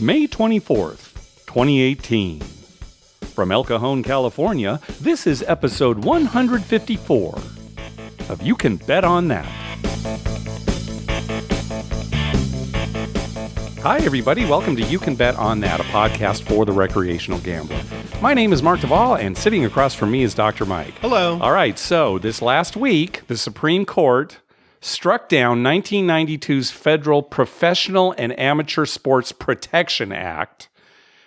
May 24th, 2018. From El Cajon, California, this is episode 154 of You Can Bet on That. Hi, everybody. Welcome to You Can Bet on That, a podcast for the recreational gambler. My name is Mark Duvall, and sitting across from me is Dr. Mike. Hello. All right, so this last week, the Supreme Court struck down 1992's Federal Professional and Amateur Sports Protection Act,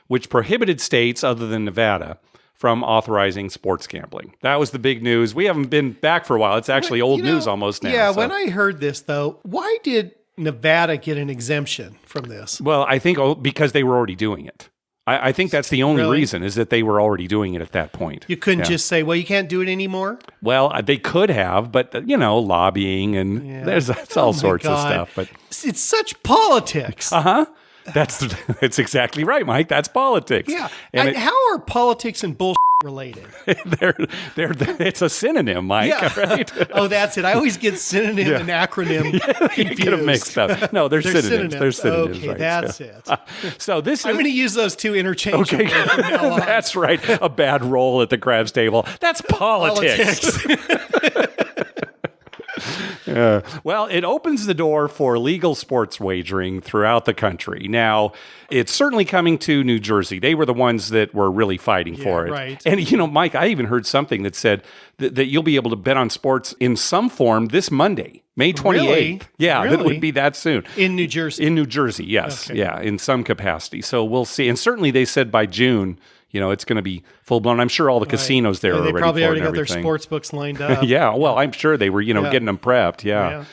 which prohibited states other than Nevada from authorizing sports gambling. That was the big news. We haven't been back for a while. It's actually old news almost now. Yeah, when I heard this, though, why did Nevada get an exemption from this? Well, I think because they were already doing it. I think that's the only reason, is that they were already doing it at that point. You couldn't just say, well, you can't do it anymore? Well, they could have, but, lobbying and that's all sorts of stuff. But it's such politics. Uh-huh. That's exactly right, Mike. That's politics. Yeah. And how are politics and bullshit related? It's a synonym, Mike. Yeah. Right? Oh, that's it. I always get synonym and acronym confused. You get them mixed up. No, they're synonyms. They're synonyms. Okay, right? that's it. So this I'm going to use those two interchangeably from now on. That's right. A bad roll at the crabs table. That's politics. Well, it opens the door for legal sports wagering throughout the country. Now, it's certainly coming to New Jersey. They were the ones that were really fighting for it. Right. And, Mike, I even heard something that said that you'll be able to bet on sports in some form this Monday, May 28th. Really? Yeah, Really? that would be that soon. In New Jersey? In New Jersey, yes. Okay. Yeah, in some capacity. So we'll see. And certainly they said by June, it's going to be full-blown. I'm sure all the casinos there are they already probably for already it and got their everything. sports books lined up. Yeah, well, I'm sure they were, getting them prepped. Yeah.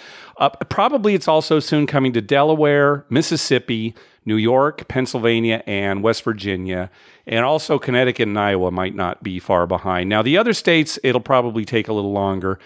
Probably it's also soon coming to Delaware, Mississippi, New York, Pennsylvania, and West Virginia. And also Connecticut and Iowa might not be far behind. Now, the other states, it'll probably take a little longer.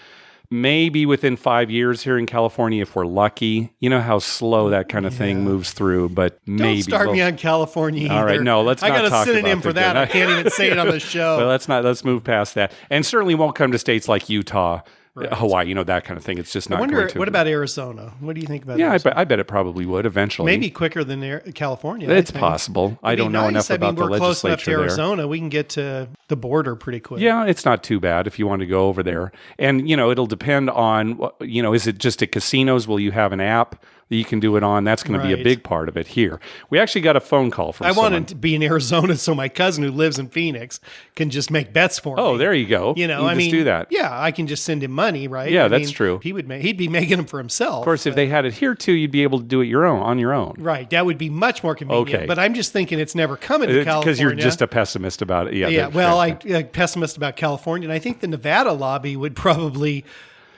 Maybe within 5 years here in California, if we're lucky. You know how slow that kind of thing moves through, but maybe. Don't start me on California either. All right, no, let's not talk about I got a synonym for that. I can't even say it on the show. Well, let's move past that. And certainly won't come to states like Utah, Hawaii, that kind of thing. It's just not going to. What about Arizona? What do you think about Arizona? Arizona? I bet it probably would eventually. Maybe quicker than California. It's possible. I don't know enough about the legislature we're close enough to there. Arizona. We can get to the border pretty quick. Yeah, it's not too bad if you want to go over there. And, it'll depend on, is it just at casinos? Will you have an app that you can do it on? That's going to be a big part of it here. We actually got a phone call from someone. I wanted to be in Arizona so my cousin who lives in Phoenix can just make bets for me. Oh, there you go. You just do that. Yeah, I can just send him money, right? Yeah, that's true. He'd be making them for himself. Of course, if they had it here too, you'd be able to do it on your own. Right. That would be much more convenient. Okay. But I'm just thinking it's never coming to California. Because you're just a pessimist about it. Yeah. Well, I'm a pessimist about California, and I think the Nevada lobby would probably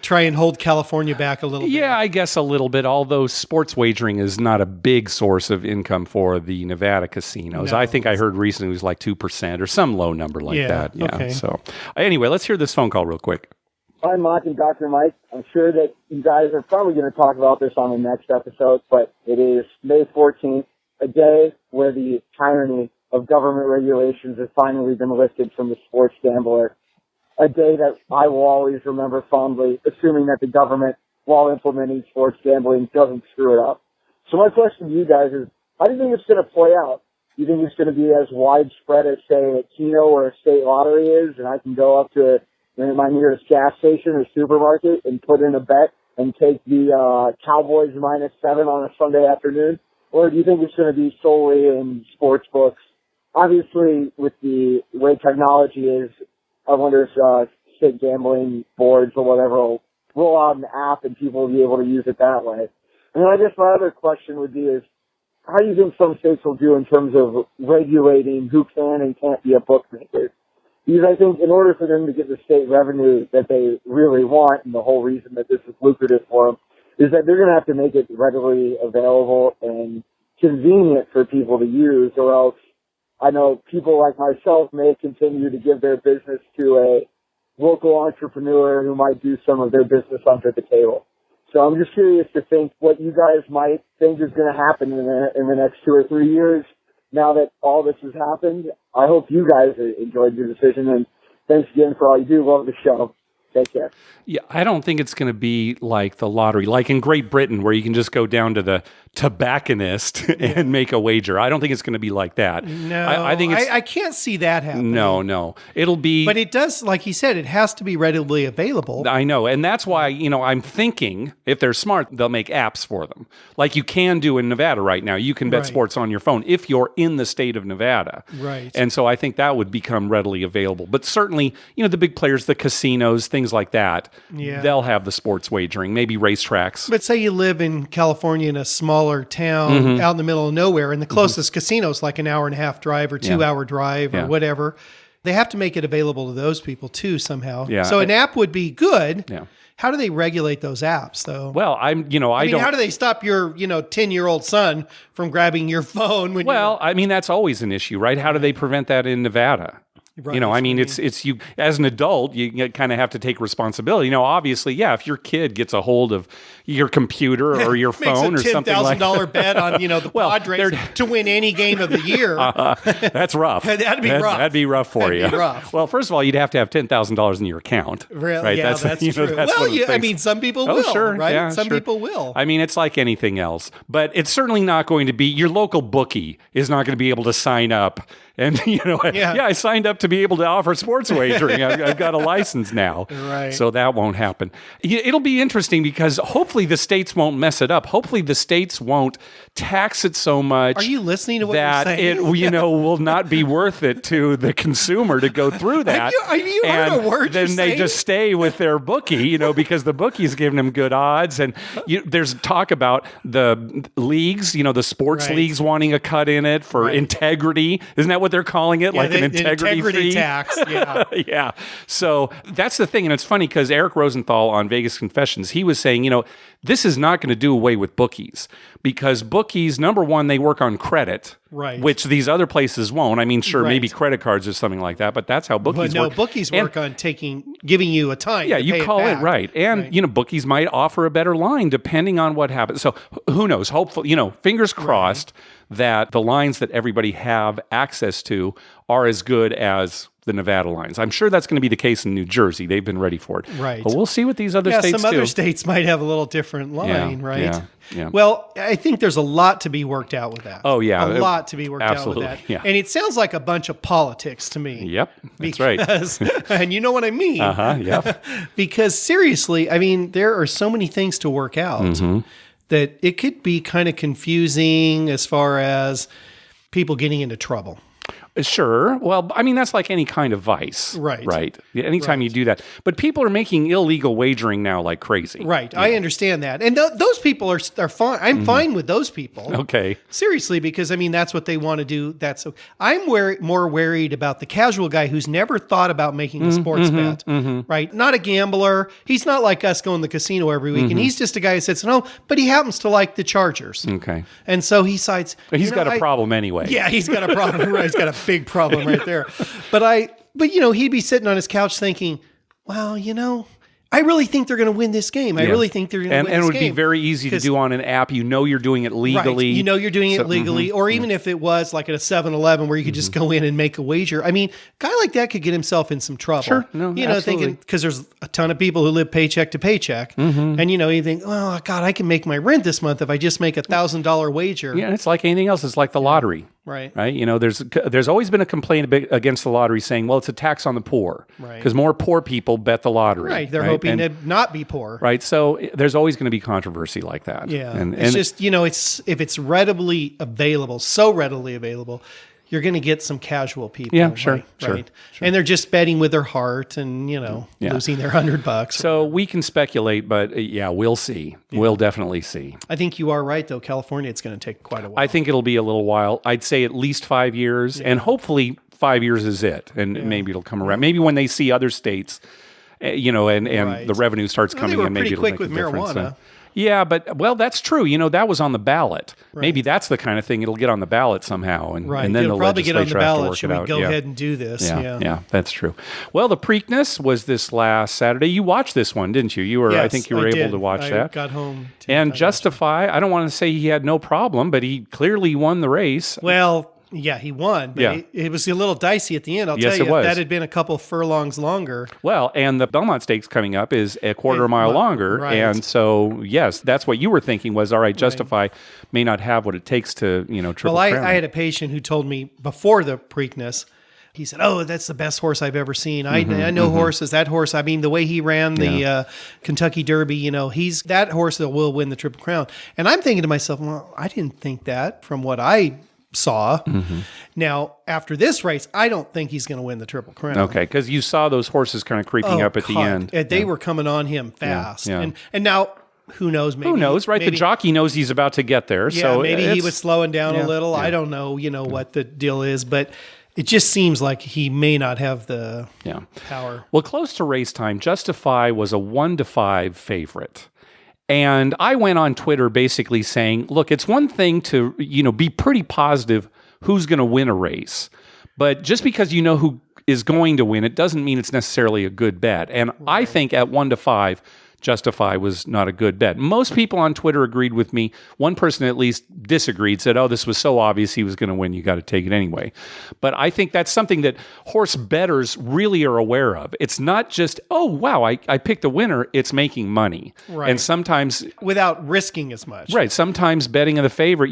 try and hold California back a little bit. Yeah, I guess a little bit, although sports wagering is not a big source of income for the Nevada casinos. No, I think I heard recently it was like 2% or some low number like that. Yeah. Okay. So anyway, let's hear this phone call real quick. Hi, Mark and Dr. Mike. I'm sure that you guys are probably going to talk about this on the next episode, but it is May 14th, a day where the tyranny of government regulations has finally been lifted from the sports gambler. A day that I will always remember fondly, assuming that the government, while implementing sports gambling, doesn't screw it up. So my question to you guys is, how do you think it's going to play out? Do you think it's going to be as widespread as, say, a Keno or a state lottery is, and I can go up to my nearest gas station or supermarket and put in a bet and take the Cowboys -7 on a Sunday afternoon? Or do you think it's going to be solely in sports books? Obviously, with the way technology is, I wonder if state gambling boards or whatever will roll out an app and people will be able to use it that way. And then I guess my other question would be is, how do you think some states will do in terms of regulating who can and can't be a bookmaker? Because I think in order for them to get the state revenue that they really want, and the whole reason that this is lucrative for them, is that they're going to have to make it readily available and convenient for people to use, or else I know people like myself may continue to give their business to a local entrepreneur who might do some of their business under the table. So I'm just curious to think what you guys might think is going to happen in the next 2 or 3 years now that all this has happened. I hope you guys enjoyed your decision, and thanks again for all you do. Love the show. Take care. Yeah, I don't think it's going to be like the lottery, like in Great Britain, where you can just go down to the tobacconist and make a wager. I don't think it's going to be like that. No, I think I can't see that happening. No. It'll be... But it does, like he said, it has to be readily available. I know. And that's why, I'm thinking, if they're smart, they'll make apps for them. Like you can do in Nevada right now. You can bet sports on your phone if you're in the state of Nevada. Right. And so I think that would become readily available. But certainly, the big players, the casinos, things like that, they'll have the sports wagering, maybe racetracks. But say you live in California in a smaller town out in the middle of nowhere, and the closest casino is like an hour and a half drive or 2 hour drive or whatever. They have to make it available to those people too somehow. Yeah. So an app would be good. Yeah. How do they regulate those apps, though? Well, I mean, how do they stop your, 10-year-old son from grabbing your phone? That's always an issue, right? How do they prevent that in Nevada? Right. It's you as an adult, you kind of have to take responsibility. Obviously, if your kid gets a hold of your computer or your phone or something like that. $10,000 bet on, the Padres to win any game of the year. That's rough. That'd be rough. That'd be rough for you. Be rough. Well, first of all, you'd have to have $10,000 in your account. Really? Right? Yeah, that's true. Some people will, sure. right? Yeah, some people will. It's like anything else. But it's certainly not going to be, your local bookie is not going to be able to sign up. And, I signed up to be able to offer sports wagering. I've got a license now. Right. So that won't happen. It'll be interesting because hopefully the states won't mess it up. Hopefully the states won't tax it so much. Are you listening to what you're saying? It, will not be worth it to the consumer to go through that. Have you heard a word then they just stay with their bookie, because the bookie's giving them good odds. And there's talk about the leagues, the sports leagues wanting a cut in it for integrity. Isn't that what they're calling it? Like an integrity fee? Tax. Yeah. Yeah. So that's the thing. And it's funny because Eric Rosenthal on Vegas Confessions, he was saying, this is not going to do away with bookies because bookies, number one, they work on credit, which these other places won't. Maybe credit cards or something like that, but that's how bookies work. Bookies work on giving you a time. Yeah, you call it right. And, bookies might offer a better line depending on what happens. So who knows? Hopefully, fingers crossed that the lines that everybody have access to are as good as the Nevada lines. I'm sure that's going to be the case in New Jersey. They've been ready for it. Right. But we'll see what these other states do. Some other states might have a little different line, right? Yeah. Well, I think there's a lot to be worked out with that. Oh, yeah. A lot to be worked out with that. Yeah. And it sounds like a bunch of politics to me. Yep, that's right. And you know what I mean. Yep. Because seriously, there are so many things to work out that it could be kind of confusing as far as people getting into trouble. Sure. Well, that's like any kind of vice. Right. Anytime you do that. But people are making illegal wagering now like crazy. Right. I understand that. And those people are fine. I'm fine with those people. Okay. Seriously, because that's what they want to do. I'm more worried about the casual guy who's never thought about making a sports bet. Right. Not a gambler. He's not like us going to the casino every week. And he's just a guy who says, no, but he happens to like the Chargers. Okay. And so he decides. He's got a problem anyway. Yeah, he's got a problem. Right. He's got a big problem right there. But he'd be sitting on his couch thinking, well, I really think they're going to win this game. I really think they're going to win this game. And it would be very easy to do on an app. You're doing it legally. Right. You're doing it legally. Or even if it was like at a 7-Eleven where you could just go in and make a wager. A guy like that could get himself in some trouble. Sure. No, absolutely. Thinking, because there's a ton of people who live paycheck to paycheck. And, you think, oh, God, I can make my rent this month if I just make $1,000 wager. Yeah, it's like anything else. It's like the lottery. Right. There's always been a complaint against the lottery saying, well, it's a tax on the poor. Right. Because more poor people bet the lottery. Right. They're hoping to not be poor. Right. So there's always going to be controversy like that. Yeah. And it's just, if it's readily available, so readily available, you're going to get some casual people. Yeah, sure. Right. And they're just betting with their heart and, losing their $100. So we can speculate, but we'll see. Yeah. We'll definitely see. I think you are right, though. California, it's going to take quite a while. I think it'll be a little while. I'd say at least 5 years, and hopefully 5 years is it. And maybe it'll come around. Maybe when they see other states, and the revenue starts coming in, maybe it'll make a difference. They were pretty quick with marijuana. Yeah, but, that's true. That was on the ballot. Right. Maybe that's the kind of thing it'll get on the ballot somehow. And then it'll the probably get on the ballot. Should we go ahead and do this? Yeah, that's true. Well, the Preakness was this last Saturday. You watched this one, didn't you? I think you were able to watch that. I got home. And Justify, I don't want to say he had no problem, but he clearly won the race. Well, Yeah, he won. But it was a little dicey at the end. I'll tell you, if that had been a couple furlongs longer. Well, and the Belmont Stakes coming up is a quarter mile longer. Right. And so, yes, that's what you were thinking was, all right, Justify may not have what it takes to, Triple Crown. I had a patient who told me before the Preakness, he said, "Oh, that's the best horse I've ever seen. I know horses. That horse, I mean, the way he ran the Kentucky Derby, he's that horse that will win the Triple Crown." And I'm thinking to myself, well, I didn't think that from what I saw. Now, after this race, I don't think he's going to win the Triple Crown. Okay, because you saw those horses kind of creeping up at the end. They were coming on him fast. And now, who knows? Maybe, who knows, right? The jockey knows he's about to get there. Yeah, so maybe he was slowing down a little. I don't know, what the deal is, but it just seems like he may not have the power. Well, close to race time, Justify was a 1-5 favorite. And I went on Twitter basically saying, look, it's one thing to, be pretty positive who's going to win a race. But just because you know who is going to win, it doesn't mean it's necessarily a good bet. And I think at 1-5, Justify was not a good bet. Most people on Twitter agreed with me. One person at least disagreed, said, oh, this was so obvious he was going to win, you got to take it anyway. But I think that's something that horse bettors really are aware of. It's not just, oh, wow, I picked a winner. It's making money. Right. And sometimes... without risking as much. Right. Sometimes betting on the favorite,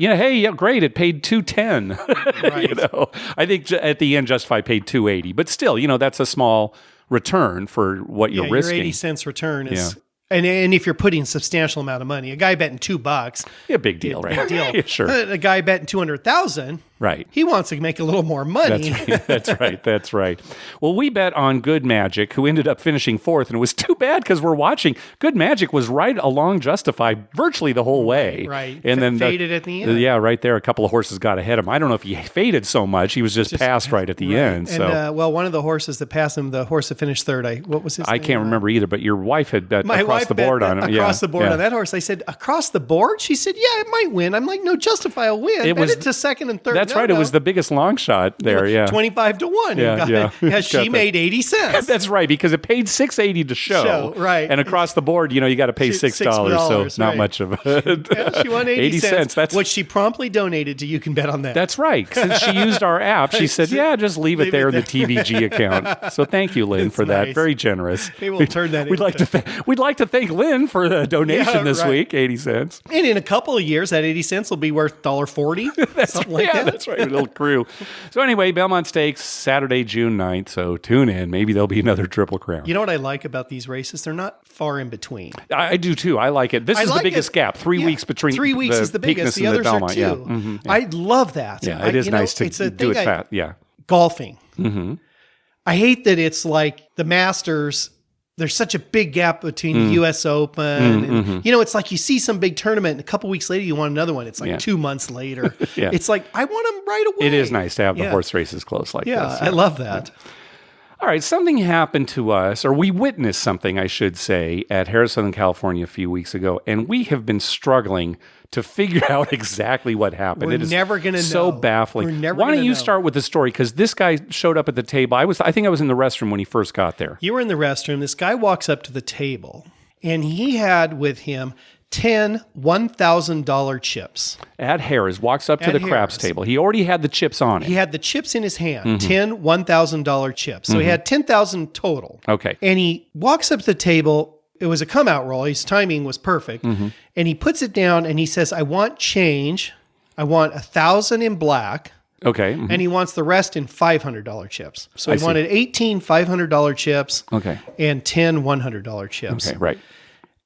great, it paid $210. Right. I think at the end, Justify paid $280. But still, that's a small return for what you're risking. Your 80 cents return is... And if you're putting a substantial amount of money, a guy betting $2, big deal, right? Big deal. Yeah, sure. A guy betting 200,000, right? He wants to make a little more money. That's right. Well, we bet on Good Magic, who ended up finishing fourth, and it was too bad because we're watching. Good Magic was right along Justify virtually the whole way, right? And then faded at the end. Yeah, right there. A couple of horses got ahead of him. I don't know if he faded so much; he was just passed right at the end. So, and one of the horses that passed him, the horse that finished third, what was his name? I can't remember either. But your wife had bet across the board on him. Across the board on that horse. I said, across the board? She said, yeah, it might win. I'm like, no, Justify will win. Bet it to second and third. That's right. It was the biggest long shot there. Yeah. 25-1. Yeah. She made 80 cents. That's right. Because it paid $6.80 to show. Right. And across the board, you got to pay $6. So not much of it. Yeah, she won 80 cents. That's which she promptly donated to You Can Bet on That. That's right. Since she used our app, she said, just leave it there in the TVG account. So thank you, Lynn, for that. Very generous. Maybe we'll turn that We'd like to thank Lynn for the donation this week, 80 cents. And in a couple of years, that 80 cents will be worth $1.40. Something like that. That's right. A little crew. So anyway, Belmont Stakes, Saturday, June 9th. So tune in. Maybe there'll be another Triple Crown. You know what I like about these races? They're not far in between. I do too. I like it. This is the biggest gap. 3 weeks between 3 weeks is the biggest. The others are 2. Yeah. Mm-hmm. I love that. Yeah, it is nice to do it fast. Yeah. Golfing. Mm-hmm. I hate that it's like the Masters. There's such a big gap between the U.S. Open. And, it's like you see some big tournament and a couple weeks later you want another one. It's like 2 months later. It's like, I want them right away. It is nice to have the horse races close like this. Yeah, I love that. All right, something happened to us, or we witnessed something, I should say, at Harrah's Southern California a few weeks ago, and we have been struggling to figure out exactly what happened. We're never going to know. So baffling. Why don't you start with the story? Because this guy showed up at the table. I think I was in the restroom when he first got there. You were in the restroom. This guy walks up to the table, and he had with him 10 $1,000 chips. At Harrah's, walks up to the craps table. He already had the chips on it. He had the chips in his hand, 10 $1,000 chips. So he had 10,000 total. Okay. And he walks up to the table. It was a come out roll. His timing was perfect. And he puts it down and he says, I want change. I want 1,000 in black. Okay. And he wants the rest in $500 chips. So he wanted 18 $500 chips. Okay. And 10 $100 chips. Okay, right.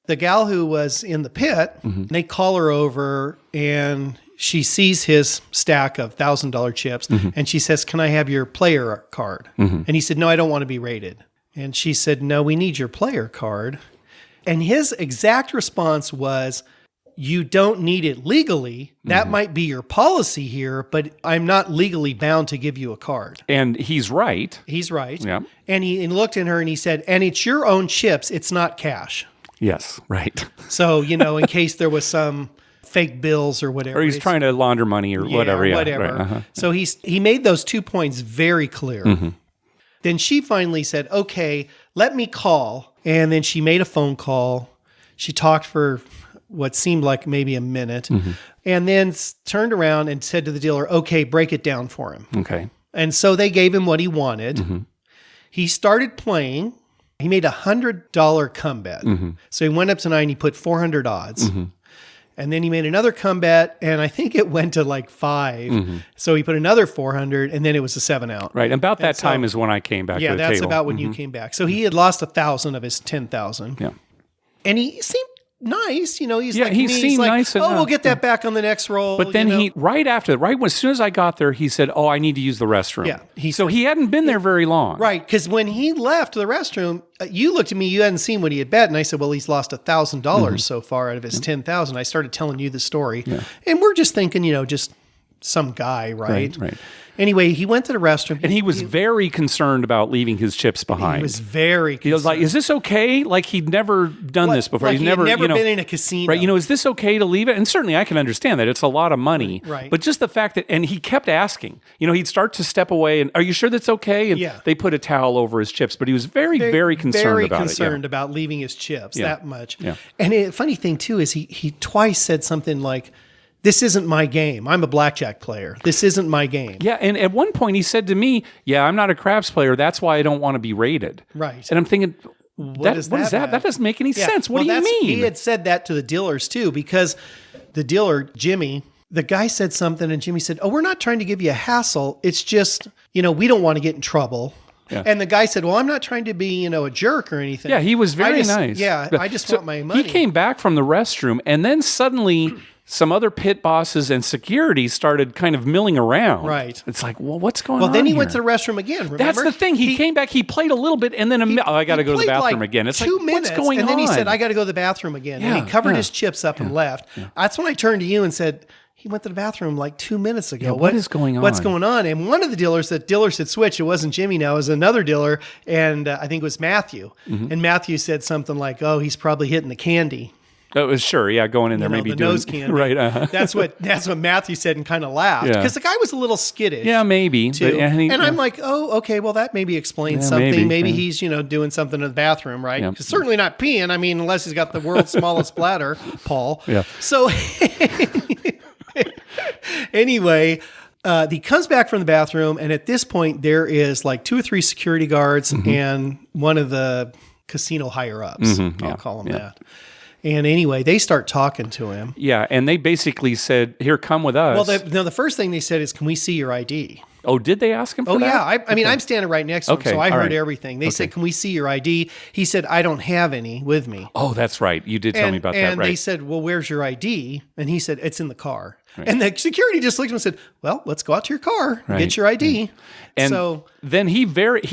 The gal who was in the pit, they call her over and she sees his stack of $1,000 chips and she says, can I have your player card? And he said, no, I don't want to be rated. And she said, no, we need your player card. And his exact response was, you don't need it legally. That might be your policy here, but I'm not legally bound to give you a card. And he's right. He's right. Yeah. And he looked at her and he said, and it's your own chips. It's not cash. Yes, right. So, in case there was some fake bills or whatever. Or he's trying to launder money or whatever. Yeah, whatever. Right. So he made those 2 points very clear. Then she finally said, okay, let me call. And then she made a phone call. She talked for what seemed like maybe a minute, and then turned around and said to the dealer, okay, break it down for him. Okay. And so they gave him what he wanted. He started playing. He made $100 come bet. So he went up to 9, he put 400 odds. And then he made another come bet, and I think it went to like 5. So he put another 400, and then it was a 7 out. Right. And about that time is when I came back to the table. Yeah, that's about when you came back. So he had lost 1,000 of his 10,000. Yeah. And he seemed nice, he's like he me. seemed He's like, nice oh, enough. we'll get that back on the next roll. But then as soon as I got there, he said, oh, I need to use the restroom. Yeah. He hadn't been there very long. Right, because when he left the restroom, you looked at me, you hadn't seen what he had bet, and I said, well, he's lost $1,000 so far out of his 10,000. I started telling you the story. Yeah. And we're just thinking, just some guy, right? Right. Anyway, he went to the restroom. And he was very concerned about leaving his chips behind. He was very concerned. He was like, is this okay? Like he'd never done this before. Like he'd never been in a casino. Right. Is this okay to leave it? And certainly I can understand that. It's a lot of money. Right. But just the fact that, and he kept asking, he'd start to step away and, are you sure that's okay? And they put a towel over his chips, but he was very concerned about it. Very concerned about leaving his chips that much. Yeah. And the funny thing too is he twice said something like, this isn't my game. I'm a blackjack player. This isn't my game. Yeah, and at one point he said to me, yeah, I'm not a craps player. That's why I don't want to be rated. Right. And I'm thinking, what is that? That doesn't make any sense. What do you mean? He had said that to the dealers too, because the dealer, Jimmy, the guy said something and Jimmy said, oh, we're not trying to give you a hassle. It's just, we don't want to get in trouble. Yeah. And the guy said, well, I'm not trying to be, a jerk or anything. Yeah, he was very nice. Yeah, I just want my money. He came back from the restroom and then suddenly some other pit bosses and security started kind of milling around. Right. It's like, well, what's going on? Well, then he went to the restroom again. Remember? That's the thing. He came back, he played a little bit, and then I got to go to the bathroom again. It's 2 minutes, what's going on? And then he said, I got to go to the bathroom again. And he covered his chips up and left. Yeah. That's when I turned to you and said, he went to the bathroom like 2 minutes ago. Yeah, what is going on? What's going on? And one of the dealers had switched. It wasn't Jimmy now. It was another dealer, and I think it was Matthew. And Matthew said something like, oh, he's probably hitting the candy. It was going in there, maybe the doing nose candy. Right. That's what Matthew said and kind of laughed because the guy was a little skittish. Yeah, maybe. Too. But, and I'm like, oh, okay. Well, that maybe explains something. Maybe he's doing something in the bathroom, right? Yeah. Certainly not peeing. I mean, unless he's got the world's smallest bladder, Paul. Yeah. So anyway. He comes back from the bathroom, and at this point, there is like 2 or 3 security guards and one of the casino higher-ups. I'll call them that. And anyway, they start talking to him. Yeah, and they basically said, here, come with us. Well, the first thing they said is, can we see your ID? Oh, did they ask him for that? Yeah. I mean, I'm standing right next to him, so I heard everything. They said, can we see your ID? He said, I don't have any with me. Oh, that's right. You did tell me about that, right? And they said, well, where's your ID? And he said, it's in the car. Right. And the security just looked at him and said, well, let's go out to your car and get your ID. Right. And so then he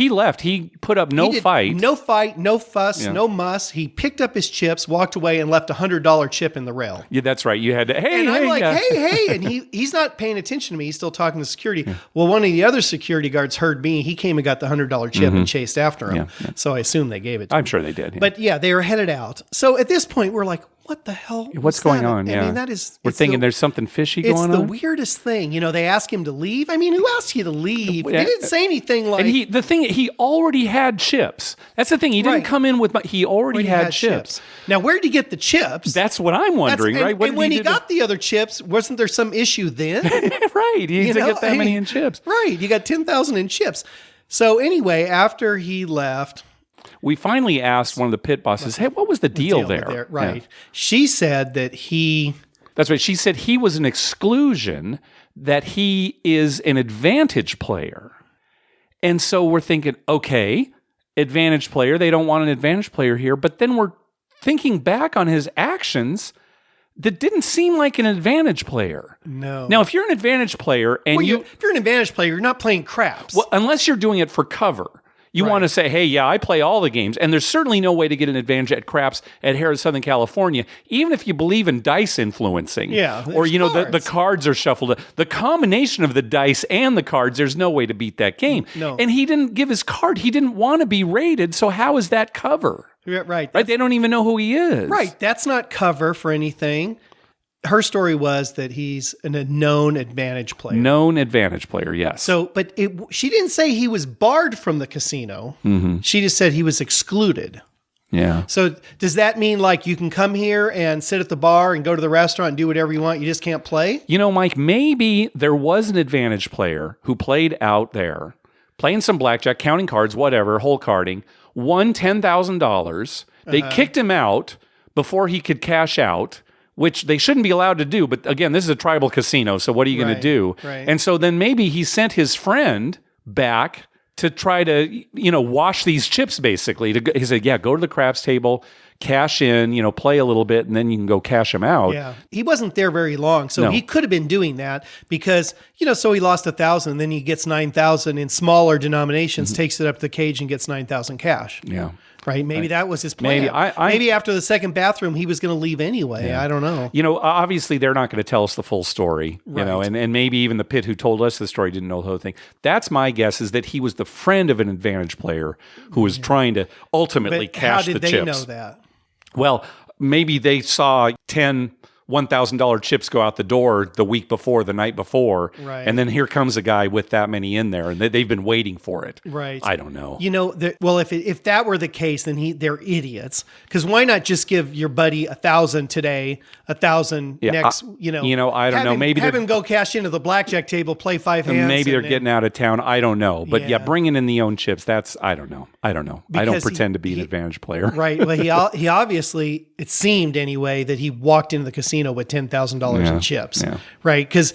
left. He put up no fight. No fight, no fuss, no muss. He picked up his chips, walked away, and left $100 chip in the rail. Yeah, that's right. You had to, and I'm like, hey. And he's not paying attention to me. He's still talking to security. Yeah. Well, one of the other security guards heard me. He came and got the $100 chip and chased after him. Yeah. So I assume they gave it to him. I'm sure they did. Yeah. But they were headed out. So at this point, we're like, what the hell? What's going on? I mean, that is. We're thinking there's something fishy going on. It's the weirdest thing. They ask him to leave. I mean, who asked you to leave? They didn't say anything like. And he already had chips. That's the thing. He didn't come in with. He already had chips. Now, where did he get the chips? That's what I'm wondering, right? And when he got the other chips, wasn't there some issue then? Right. He didn't get that many in chips. Right. You got 10,000 in chips. So anyway, after he left. We finally asked one of the pit bosses, hey, what was the deal there? Right. Yeah. She said that That's right. She said he was an exclusion, that he is an advantage player. And so we're thinking, okay, advantage player. They don't want an advantage player here. But then we're thinking back on his actions that didn't seem like an advantage player. No. Now, if you're an advantage player and if you're an advantage player, you're not playing craps. Well, unless you're doing it for cover. You want to say, hey, yeah, I play all the games. And there's certainly no way to get an advantage at craps at Harrah's Southern California, even if you believe in dice influencing. Yeah. Or, the cards are shuffled. The combination of the dice and the cards, there's no way to beat that game. No. And he didn't give his card. He didn't want to be rated. So how is that cover? Yeah, right. Right? They don't even know who he is. Right. That's not cover for anything. Her story was that he's a known advantage player. Known advantage player, yes. So, but she didn't say he was barred from the casino. Mm-hmm. She just said he was excluded. Yeah. So does that mean like you can come here and sit at the bar and go to the restaurant and do whatever you want? You just can't play? Mike, maybe there was an advantage player who played out there, playing some blackjack, counting cards, whatever, hole carding, won $10,000. They kicked him out before he could cash out, which they shouldn't be allowed to do. But again, this is a tribal casino, so what are you going to do? Right. And so then maybe he sent his friend back to try to, wash these chips, basically. He said, yeah, go to the craps table, cash in, play a little bit, and then you can go cash them out. Yeah. He wasn't there very long, so he could have been doing that because, so he lost 1,000, and then he gets 9,000 in smaller denominations, takes it up to the cage and gets 9,000 cash. Yeah. Right? Maybe that was his plan. Maybe maybe after the second bathroom, he was going to leave anyway. Yeah. I don't know. Obviously, they're not going to tell us the full story, and maybe even the pit who told us the story didn't know the whole thing. That's my guess, is that he was the friend of an advantage player who was trying to ultimately cash the chips. How did they know that? Well, maybe they saw 10 $1,000 chips go out the door the week before, the night before. Right. And then here comes a guy with that many in there, and they've been waiting for it. Right. I don't know. Well, if that were the case, then they're idiots. Because why not just give your buddy 1,000 today, 1,000 next, I don't know. Maybe have him go cash into the blackjack table, play 5 hands. Maybe they're getting out of town. I don't know. But bringing in the own chips, I don't know. I don't pretend to be an advantage player. Right. Well, he obviously, it seemed anyway, that he walked into the casino with $10,000 in chips. Yeah. Right. Because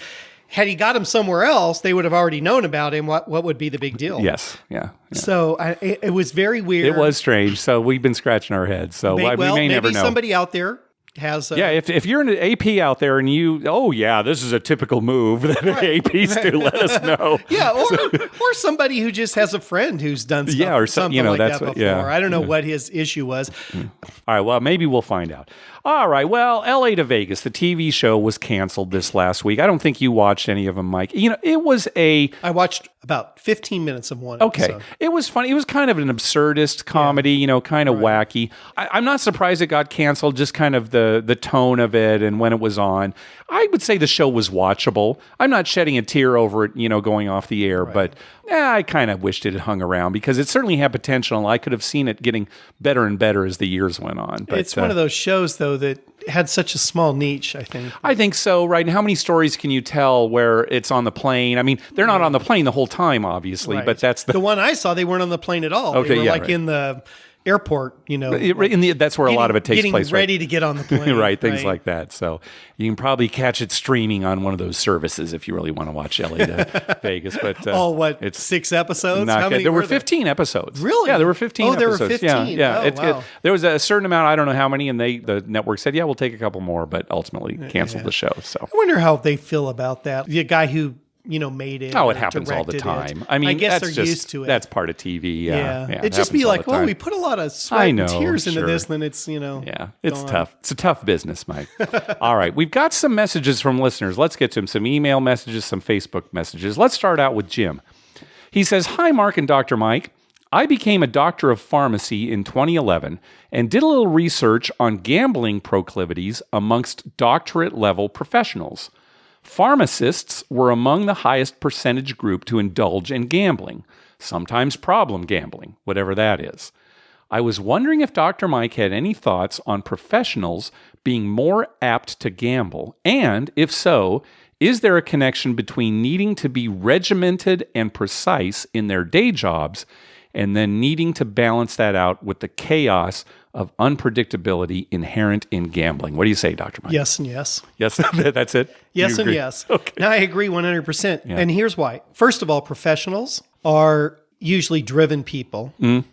had he got him somewhere else, they would have already known about him. What would be the big deal? Yes. Yeah. So it was very weird. It was strange. So we've been scratching our heads. So we may never know. Maybe somebody out there has if you're an AP out there and this is a typical move that APs do, let us know. Yeah, or somebody who just has a friend who's done stuff, something like that before. I don't know what his issue was. All right, well, maybe we'll find out. All right, well, LA to Vegas, the TV show was canceled this last week. I don't think you watched any of them, Mike. It was I watched about 15 minutes of one episode. It was funny. It was kind of an absurdist comedy, kind of wacky. I'm not surprised it got canceled, just kind of the tone of it and when it was on. I would say the show was watchable. I'm not shedding a tear over it, going off the air, but I kind of wished it had hung around because it certainly had potential. I could have seen it getting better and better as the years went on. But it's one of those shows, though, that had such a small niche, I think. I think so, right? And how many stories can you tell where it's on the plane? I mean, they're not on the plane the whole time, obviously, but that's the one I saw. They weren't on the plane at all. Okay, they were in the airport, that's where a lot of it takes place. Getting ready to get on the plane. Right, things like that. So you can probably catch it streaming on one of those services if you really want to watch LA to Vegas. But it's 6 episodes? How many there were 15 episodes. Really? Yeah, there were 15 episodes. There were 15? Yeah. Wow. There was a certain amount, I don't know how many, and the network said, we'll take a couple more, but ultimately canceled the show. So I wonder how they feel about that. The guy who made it. Oh, it happens all the time. I mean, I guess they're used to it. That's part of TV. Yeah. It'd just be like, we put a lot of sweat and tears into this, then it's, Yeah, it's tough. It's a tough business, Mike. All right. We've got some messages from listeners. Let's get to them. Some email messages, some Facebook messages. Let's start out with Jim. He says, "Hi, Mark and Dr. Mike. I became a doctor of pharmacy in 2011 and did a little research on gambling proclivities amongst doctorate-level professionals. Pharmacists were among the highest percentage group to indulge in gambling, sometimes problem gambling, whatever that is. I was wondering if Dr. Mike had any thoughts on professionals being more apt to gamble, and if so, is there a connection between needing to be regimented and precise in their day jobs and then needing to balance that out with the chaos of unpredictability inherent in gambling?" What do you say, Dr. Mike? Yes and yes. Yes, that's it? Yes and yes. Okay. Now, I agree 100%. Yeah. And here's why. First of all, professionals are usually driven people. Mm.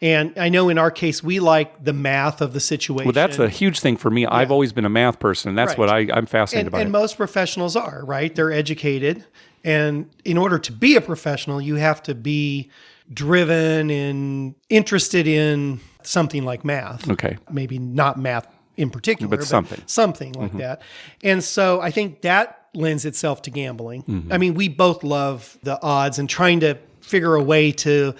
And I know in our case, we like the math of the situation. Well, that's a huge thing for me. Yeah. I've always been a math person, and that's what I'm fascinated by. And most professionals are, right? They're educated. And in order to be a professional, you have to be driven and interested in something like math. Okay. Maybe not math in particular, but something. Something like that. And so I think that lends itself to gambling. Mm-hmm. I mean, we both love the odds and trying to figure a way to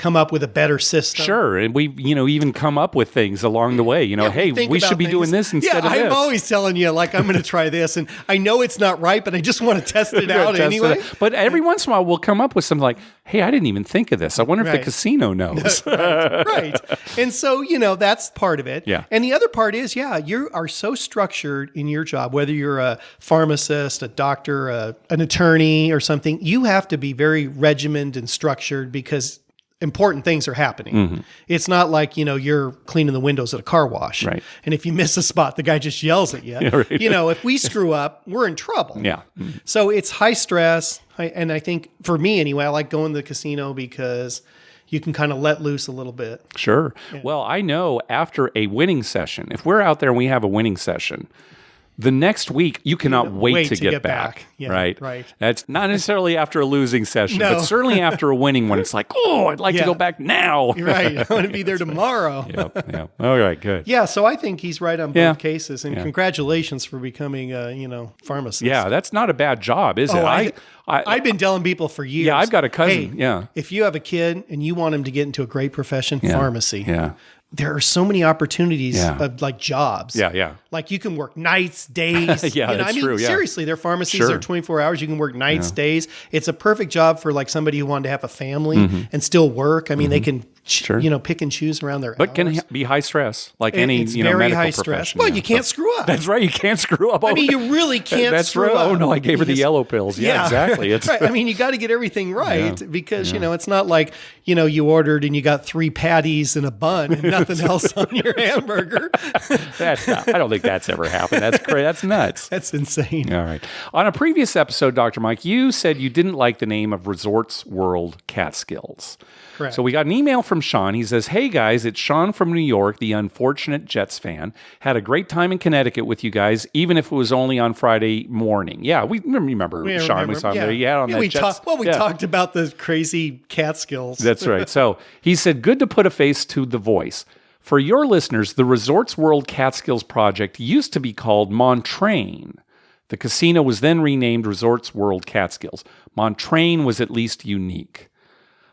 come up with a better system. Sure. And we, even come up with things along the way. Hey, we should be doing this instead of this. I'm always telling you, like, I'm going to try this. And I know it's not right, but I just want to test it out anyway. But every once in a while, we'll come up with something like, hey, I didn't even think of this. I wonder if the casino knows. Right. And so, that's part of it. Yeah. And the other part is, you are so structured in your job, whether you're a pharmacist, a doctor, an attorney or something, you have to be very regimented and structured because important things are happening. Mm-hmm. It's not like, you're cleaning the windows at a car wash. Right. And if you miss a spot, the guy just yells at you. Yeah, right. If we screw up, we're in trouble. Yeah. Mm-hmm. So it's high stress. And I think for me anyway, I like going to the casino because you can kind of let loose a little bit. Sure. Yeah. Well, I know after a winning session, if we're out there and we have a winning session, the next week, you cannot wait to get back. Yeah, right. That's not necessarily after a losing session, but certainly after a winning one. It's like, I'd like to go back now. Right. I want to be there tomorrow. Yeah. All right, good. Yeah, so I think he's right on both cases. And congratulations for becoming a, pharmacist. Yeah, that's not a bad job, is it? I've been telling people for years. Yeah, I've got a cousin. Hey, if you have a kid and you want him to get into a great profession, pharmacy. Yeah. There are so many opportunities of like jobs. Yeah. Like you can work nights, days. That's true. Yeah. Seriously, their pharmacies are 24 hours. You can work nights, days. It's a perfect job for like somebody who wanted to have a family and still work. I mean, they can pick and choose around their hours. But can be high stress, like any it's very medical high stress. profession. Well, you can't screw up. That's right. You can't screw up. I mean, you really can't screw up. Oh no, I gave her the yellow pills. Yeah, exactly. It's right. I mean, you got to get everything right because it's not like you ordered and you got 3 patties and a bun and nothing else on your hamburger. I don't think that's ever happened. That's crazy. That's nuts. That's insane. All right. On a previous episode, Dr. Mike, you said you didn't like the name of Resorts World Catskills. Correct. So we got an email from Sean. He says, hey guys, it's Sean from New York, the unfortunate Jets fan. Had a great time in Connecticut with you guys, even if it was only on Friday morning. Yeah, we remember Sean. We saw him there. Yeah, on that Jets. We talked about the crazy Catskills. That's right. So he said, good to put a face to the voice. For your listeners, the Resorts World Catskills project used to be called Montrain. The casino was then renamed Resorts World Catskills. Montrain was at least unique.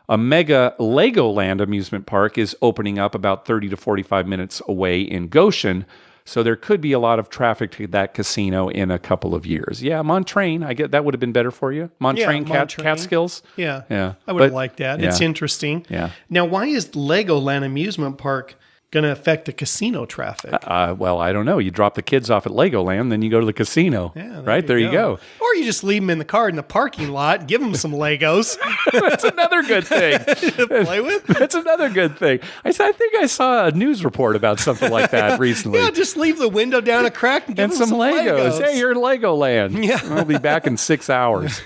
A mega Legoland amusement park is opening up about 30 to 45 minutes away in Goshen, so there could be a lot of traffic to that casino in a couple of years. Yeah, Montrain, I get that would have been better for you. Montrain. Catskills. Yeah. I would have liked that. It's interesting. Yeah. Now, why is Legoland amusement park going to affect the casino traffic? Well, I don't know. You drop the kids off at Legoland, then you go to the casino. Yeah, right? There you go. Or you just leave them in the car in the parking lot, give them some Legos. That's another good thing. To play with? That's another good thing. I think I saw a news report about something like that recently. Yeah, just leave the window down a crack and give them some Legos. Hey, you're in Legoland. Yeah. I'll be back in 6 hours.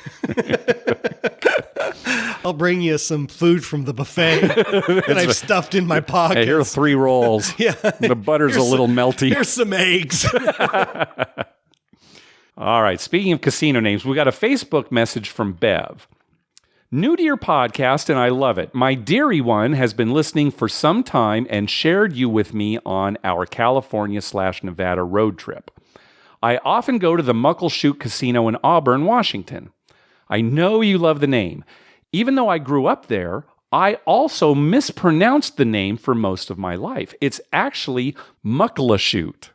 I'll bring you some food from the buffet that I've stuffed in my pocket. Hey, here are 3 rolls. Yeah. The butter's a little melty. Here's some eggs. All right. Speaking of casino names, we got a Facebook message from Bev. New to your podcast, and I love it. My dearie one has been listening for some time and shared you with me on our California/Nevada road trip. I often go to the Muckleshoot Casino in Auburn, Washington. I know you love the name. Even though I grew up there, I also mispronounced the name for most of my life. It's actually Muckleshoot.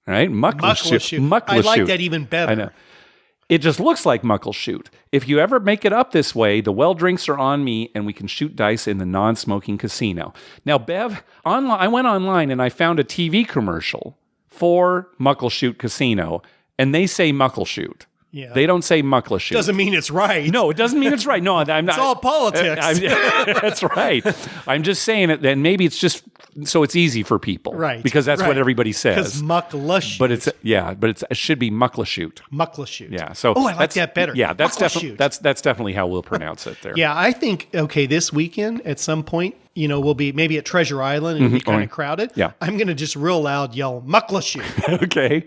Right? Muckleshoot. I like that even better. I know. It just looks like Muckleshoot. If you ever make it up this way, the well drinks are on me and we can shoot dice in the non-smoking casino. Now, Bev, I went online and I found a TV commercial for Muckleshoot Casino, and they say Muckleshoot. Yeah. They don't say Muckleshoot. Doesn't mean it's right. No, it doesn't mean it's right. No, I'm not. It's all politics. That's right. I'm just saying it. Then maybe it's just so it's easy for people, right? Because that's what everybody says. Because Muckleshoot. But it should be Muckleshoot. Muckleshoot. Yeah. So I like that better. Yeah, that's definitely how we'll pronounce it there. Yeah, I think this weekend at some point, we'll be maybe at Treasure Island and it'll be kind of crowded. Yeah. I'm going to just real loud yell Muckleshoot. Okay.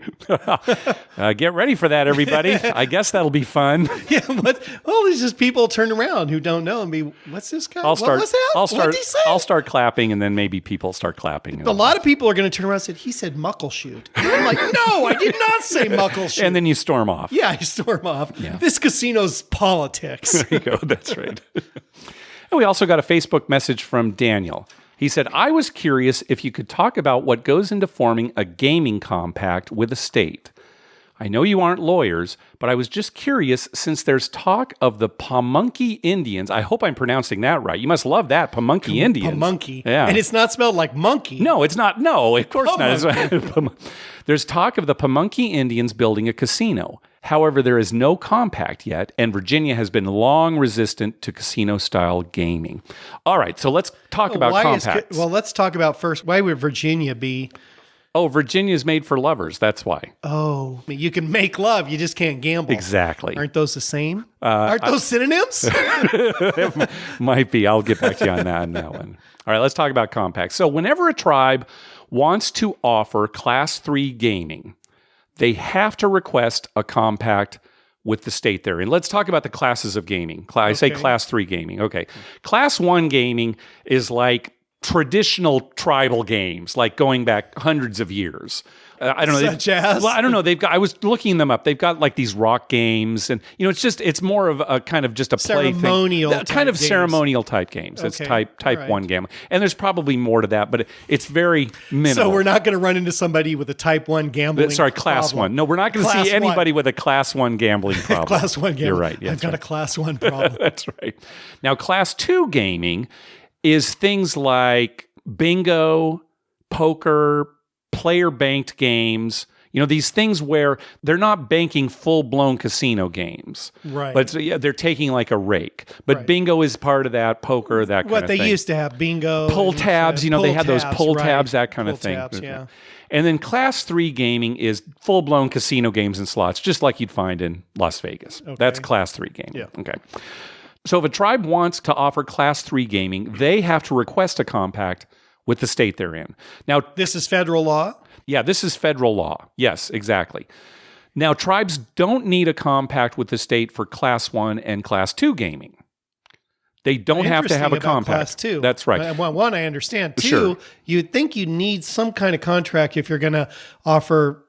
Get ready for that, everybody. I guess that'll be fun. Yeah. There's just people turn around who don't know and be, what's this guy? What's that? What did he say? I'll start clapping and then maybe people start clapping. A lot of people are going to turn around and say, he said Muckleshoot. And I'm like, no, I did not say Muckleshoot. And then you storm off. Yeah, you storm off. Yeah. This casino's politics. There you go. That's right. And we also got a Facebook message from Daniel. He said, I was curious if you could talk about what goes into forming a gaming compact with a state. I know you aren't lawyers, but I was just curious since there's talk of the Pamunkey Indians. I hope I'm pronouncing that right. You must love that, Pamunkey Indians. Pamunkey. Yeah. And it's not spelled like monkey. No, it's not. No, of course not. There's talk of the Pamunkey Indians building a casino. However, there is no compact yet, and Virginia has been long resistant to casino-style gaming. All right, so let's talk about compacts. Let's talk about first, why would Virginia be... Oh, Virginia's made for lovers. That's why. Oh, you can make love. You just can't gamble. Exactly. Aren't those the same? Aren't those synonyms? Might be. I'll get back to you on that one. All right, let's talk about compacts. So whenever a tribe wants to offer Class 3 gaming, they have to request a compact with the state they're in. Let's talk about the classes of gaming. I say Class 3 gaming. Okay. Class 1 gaming is like traditional tribal games, like going back hundreds of years. I don't know. Such as? Well, I don't know. They've got. I was looking them up. They've got like these rock games, and it's more of a kind of just a play thing. Kind of ceremonial type games. It's type right. 1 gambling, and there's probably more to that, but it's very minimal. So we're not going to run into somebody with a type 1 gambling. Class problem. 1. No, we're not going to see anybody with a Class 1 gambling problem. Class 1 gambling. You're right. Yeah, I've got a Class 1 problem. That's right. Now, Class 2 gaming is things like bingo, poker, player-banked games. These things where they're not banking full-blown casino games. Right. But they're taking like a rake. But bingo is part of that, poker, that kind of thing. What they used to have, bingo. Pull tabs, they had those pull tabs, that kind of thing. Tabs, yeah. And then Class 3 gaming is full-blown casino games and slots, just like you'd find in Las Vegas. Okay. That's Class 3 gaming. Yeah. Okay. So if a tribe wants to offer Class 3 gaming, they have to request a compact with the state they're in. Now, this is federal law? Yeah, this is federal law. Yes, exactly. Now, tribes don't need a compact with the state for Class 1 and Class 2 gaming. They don't have to have a compact. Class 2. That's right. One, I understand. 2, sure. You'd think you need some kind of contract if you're going to offer...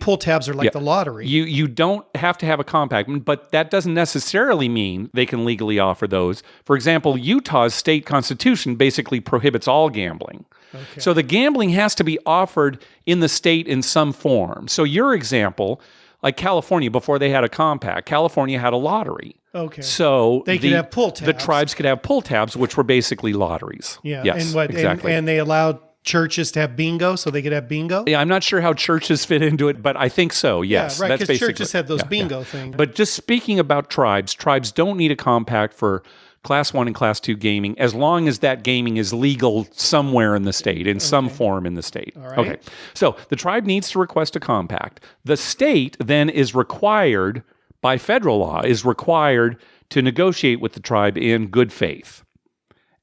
pull tabs are like the lottery. You don't have to have a compact, but that doesn't necessarily mean they can legally offer those. For example, Utah's state constitution basically prohibits all gambling. Okay. So the gambling has to be offered in the state in some form. So your example, like California, before they had a compact, California had a lottery. Okay. So they could have pull tabs. The tribes could have pull tabs, which were basically lotteries. Yeah. Yes, and exactly. And they allowed churches to have bingo, so they could have bingo? Yeah, I'm not sure how churches fit into it, but I think so, yes. Yeah, right, because churches have those bingo things. But just speaking about tribes don't need a compact for Class 1 and Class 2 gaming as long as that gaming is legal somewhere in the state, in some form in the state. All right. Okay, so the tribe needs to request a compact. The state then is required, by federal law, to negotiate with the tribe in good faith.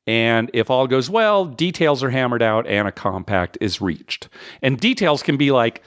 And if all goes well, details are hammered out and a compact is reached. And details can be like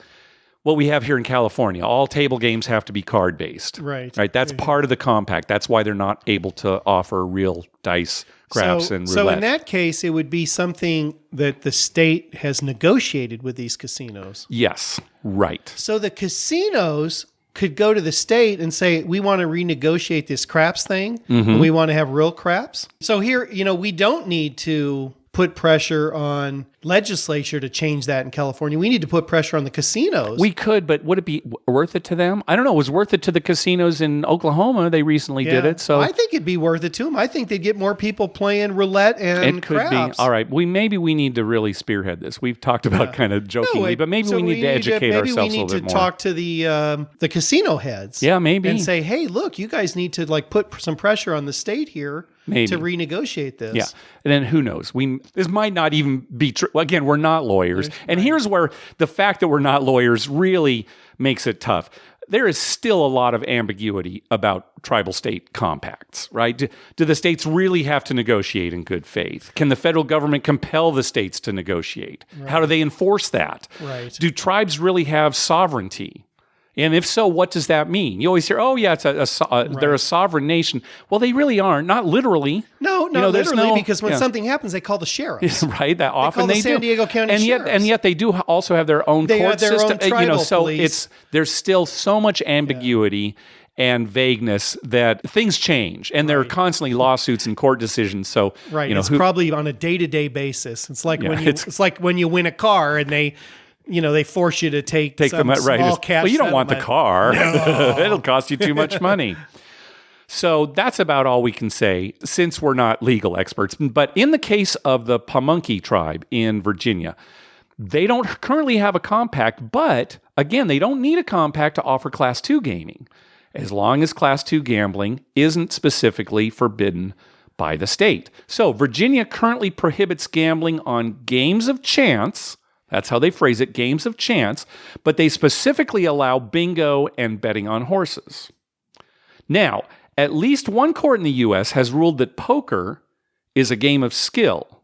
what we have here in California. All table games have to be card-based. Right. That's part of the compact. That's why they're not able to offer real dice, craps, and roulette. So in that case, it would be something that the state has negotiated with these casinos. Yes, right. So the casinos could go to the state and say, we want to renegotiate this craps thing. Mm-hmm. And we want to have real craps. So here, we don't need to put pressure on legislature to change that in California. We need to put pressure on the casinos. We could, but would it be worth it to them? I don't know. It was worth it to the casinos in Oklahoma. They recently did it. So I think it'd be worth it to them. I think they'd get more people playing roulette and it could craps. Be. All right. Maybe we need to really spearhead this. We've talked about kind of jokingly, but maybe we need to educate ourselves a little bit more. Maybe we need to talk to the casino heads. Yeah, maybe. And say, hey, look, you guys need to put some pressure on the state here to renegotiate this. Yeah. And then who knows? This might not even be true. Again, we're not lawyers. And here's where the fact that we're not lawyers really makes it tough. There is still a lot of ambiguity about tribal state compacts, right? Do the states really have to negotiate in good faith? Can the federal government compel the states to negotiate? Right. How do they enforce that? Right. Do tribes really have sovereignty? And if so, what does that mean? You always hear, oh, yeah, it's they're a sovereign nation. Well, they really aren't. Not literally. No, not literally, because when something happens, they call the sheriffs. Right, that often they do. San Diego County sheriffs. And yet they do also have their own court system. Own tribal so police. there's still so much ambiguity. and vagueness that things change, and there are constantly lawsuits and court decisions. So, it's probably on a day-to-day basis. It's like when you win a car and they force you to take some small cash. Well, you don't want the car. No. It'll cost you too much money. So that's about all we can say, since we're not legal experts. But in the case of the Pamunkey tribe in Virginia, they don't currently have a compact, but again, they don't need a compact to offer Class 2 gaming, as long as Class 2 gambling isn't specifically forbidden by the state. So Virginia currently prohibits gambling on games of chance. That's how they phrase it, games of chance, but they specifically allow bingo and betting on horses. Now, at least one court in the U.S. has ruled that poker is a game of skill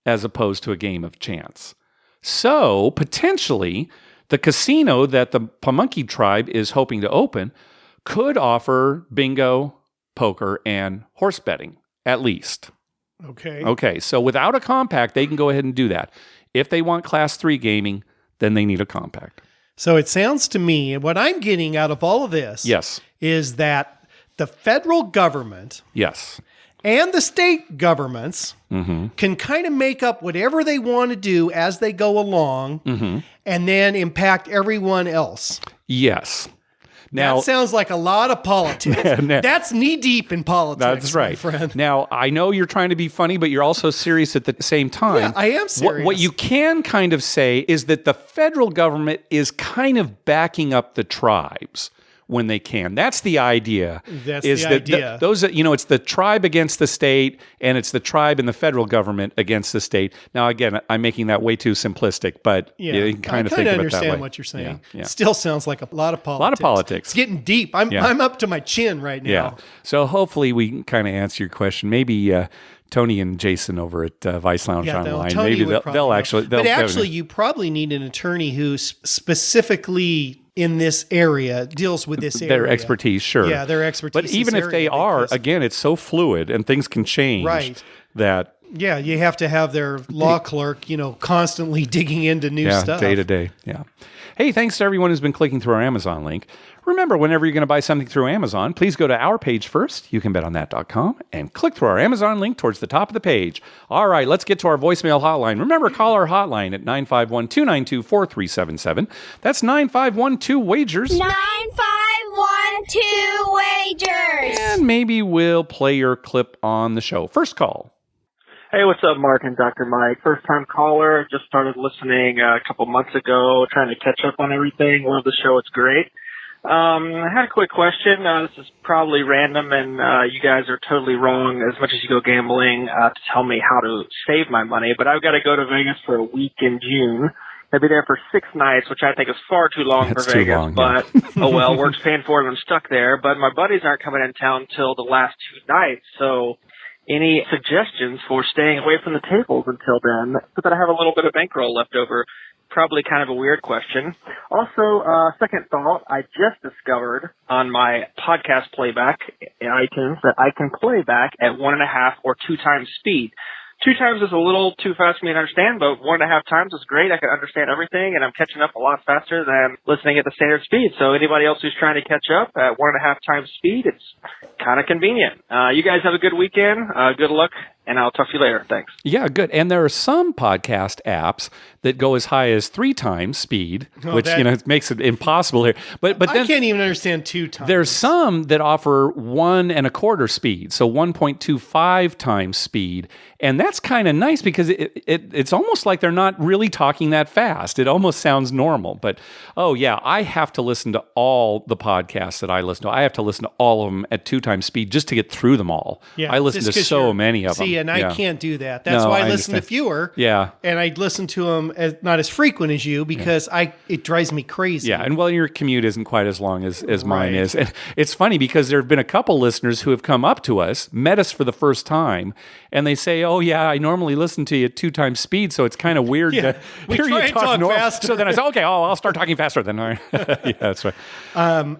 as opposed to a game of chance. So, potentially, the casino that the Pamunkey tribe is hoping to open could offer bingo, poker, and horse betting, at least. Okay, so without a compact, they can go ahead and do that. If they want Class 3 gaming, then they need a compact. So it sounds to me, and what I'm getting out of all of this is that the federal government and the state governments can kind of make up whatever they want to do as they go along and then impact everyone else. Yes. Now, that sounds like a lot of politics. That's knee-deep in politics, that's right. my friend. Now, I know you're trying to be funny, but you're also serious at the same time. Yeah, I am serious. What you can kind of say is that the federal government is kind of backing up the tribes when they can. That's the idea. Those it's the tribe against the state, and it's the tribe and the federal government against the state. Now, again, I'm making that way too simplistic, but you can kind of think of it that way. I understand what you're saying. Yeah. Still sounds like a lot of politics. A lot of politics. It's getting deep. I'm up to my chin right now. Yeah. So hopefully we can kind of answer your question. Maybe Tony and Jason over at Vice Lounge Online. Maybe they'll actually. But actually, you probably need an attorney who's specifically in this area, deals with this area. Their expertise, sure. Yeah, their expertise. But even if they are, again, it's so fluid and things can change. Right. That. Yeah, you have to have their law clerk, constantly digging into new stuff. Day to day. Yeah. Hey, thanks to everyone who's been clicking through our Amazon link. Remember, whenever you're going to buy something through Amazon, please go to our page first, youcanbetonthat.com, and click through our Amazon link towards the top of the page. All right, let's get to our voicemail hotline. Remember, call our hotline at 951-292-4377. That's 9512-WAGERS. 9512-WAGERS. And maybe we'll play your clip on the show. First call. Hey, what's up, Mark and Dr. Mike? First-time caller. Just started listening a couple months ago, trying to catch up on everything. Love the show. It's great. I had a quick question. This is probably random, and you guys are totally wrong as much as you go gambling to tell me how to save my money. But I've got to go to Vegas for a week in June. I'll be there for 6 nights, which I think is far too long for Vegas. Long, but, oh well, work's paying for it and I'm stuck there. But my buddies aren't coming in town till the last 2 nights, so any suggestions for staying away from the tables until then, so that I have a little bit of bankroll left over? Probably kind of a weird question. Also, second thought, I just discovered on my podcast playback in iTunes that I can play back at 1.5 or 2 times speed. 2 times is a little too fast for me to understand, but 1.5 times is great. I can understand everything, and I'm catching up a lot faster than listening at the standard speed. So anybody else who's trying to catch up at 1.5 times speed, it's kind of convenient. You guys have a good weekend. Good luck, and I'll talk to you later. Thanks. Yeah, good. And there are some podcast apps that go as high as 3 times speed, which it makes it impossible here. But then I can't even understand 2 times. There's some that offer 1.25 speed, so 1.25 times speed, and that's kind of nice because it's almost like they're not really talking that fast. It almost sounds normal. But I have to listen to all the podcasts that I listen to. I have to listen to all of them at 2 times speed just to get through them all. Yeah, I listen to so many of them. See, and I can't do that. That's why I listen to fewer. Yeah, and I listen to them not as frequent as you because it drives me crazy. Yeah, and your commute isn't quite as long as mine is. And it's funny because there have been a couple listeners who have come up to us, met us for the first time, and they say, "Oh yeah, I normally listen to you at 2 times speed, so it's kind of weird to hear you talk faster." So then I say, "Okay, I'll start talking faster then." Yeah, that's right.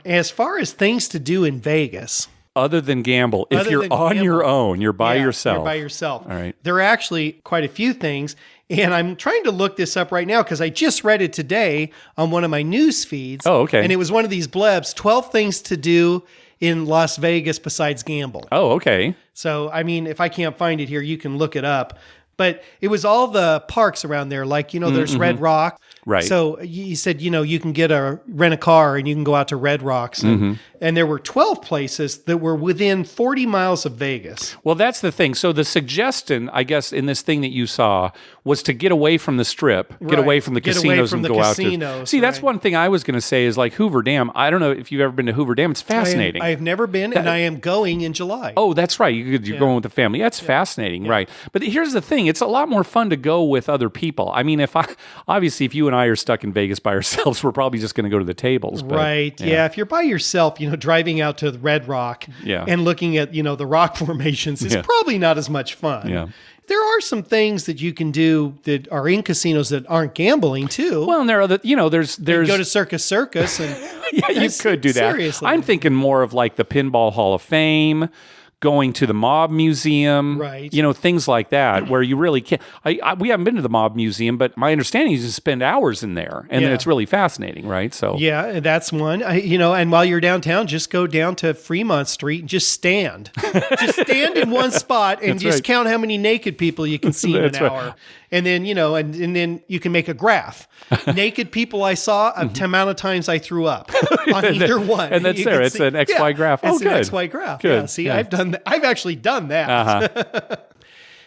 As far as things to do in Vegas, other than gamble, if you're on your own, you're by yourself. You're by yourself. All right. There are actually quite a few things. And I'm trying to look this up right now because I just read it today on one of my news feeds. Oh, okay. And it was one of these blebs, 12 things to do in Las Vegas besides gamble. Oh, okay. So, I mean, if I can't find it here, you can look it up. But it was all the parks around there. Like, there's Red Rock. Right. So you said, you can rent a car and you can go out to Red Rocks. And there were 12 places that were within 40 miles of Vegas. Well, that's the thing. So the suggestion, I guess, in this thing that you saw was to get away from the Strip, get away from the casinos and go out to... See, that's one thing I was going to say is like Hoover Dam. I don't know if you've ever been to Hoover Dam. It's fascinating. I have never been, and I am going in July. Oh, that's right. You're going with the family. That's fascinating, right? But here's the thing. It's a lot more fun to go with other people. I mean, if you and I are stuck in Vegas by ourselves, we're probably just going to go to the tables. But, right. Yeah. If you're by yourself, driving out to Red Rock and looking at, the rock formations is probably not as much fun. Yeah. There are some things that you can do that are in casinos that aren't gambling too. Well, and there are there's you go to Circus and yeah, you could do that. Seriously. I'm thinking more of like the Pinball Hall of Fame, going to the Mob Museum, right? Things like that, where you really can't. We haven't been to the Mob Museum, but my understanding is you spend hours in there, and then it's really fascinating, right? So yeah, that's one. And while you're downtown, just go down to Fremont Street and just stand, in one spot and just count how many naked people you can see in an hour. And then, and then you can make a graph. Naked people I saw, the amount of times I threw up on either one. And that's there. It's an XY graph. It's good. an XY graph. Good. Yeah, see, I've actually done that. Uh-huh.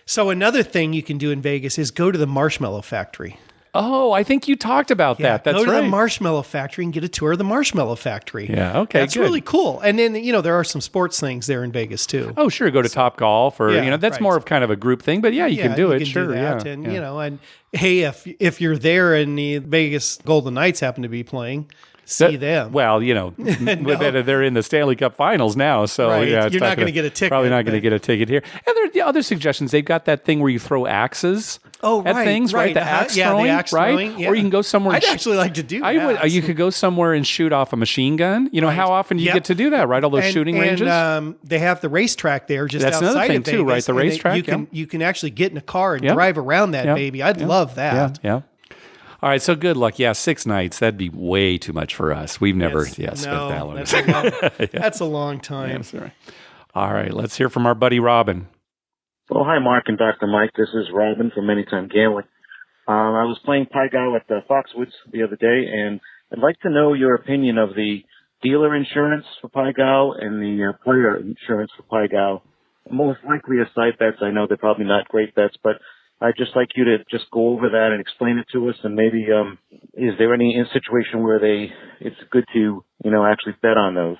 So another thing you can do in Vegas is go to the Marshmallow Factory. Oh, I think you talked about that. That's right. Go to the Marshmallow Factory and get a tour of the Marshmallow Factory. Yeah, okay, That's really cool. And then, there are some sports things there in Vegas too. Oh, sure. Go to Top Golf or, that's more of kind of a group thing. But you can do it. Sure. Do that. And, and hey, if you're there and the Vegas Golden Knights happen to be playing, see them. Well, they're in the Stanley Cup Finals now, so you're not going to get a ticket. Probably not going to get a ticket here. And there are the other suggestions. They've got that thing where you throw axes at things, right? The axe throwing, the axe right? throwing, yeah. Or you can go somewhere. I'd actually like to do that. You could go somewhere and shoot off a machine gun. How often do you get to do that, right? All those shooting ranges. And they have the racetrack there just That's outside another thing of Vegas, too, right? The racetrack. You can actually get in a car and drive around that baby. I'd love that. Yeah. All right, so good luck. Yeah, 6 nights. That'd be way too much for us. We've never spent that long. That's a long time. Sorry. All right, let's hear from our buddy Robin. Well, hi, Mark and Dr. Mike. This is Robin from Anytime Gambling. I was playing Pai Gow at Foxwoods the other day, and I'd like to know your opinion of the dealer insurance for Pai Gow and the player insurance for Pai Gow. Most likely a side bets. I know they're probably not great bets, but I'd just like you to just go over that and explain it to us. And maybe, is there any situation where it's good to, actually bet on those?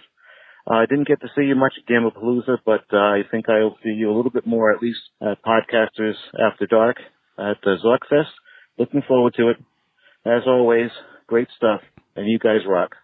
I didn't get to see you much at Gamblepalooza, but I think I'll see you a little bit more, at least at Podcasters After Dark at the Zorkfest. Looking forward to it. As always, great stuff, and you guys rock.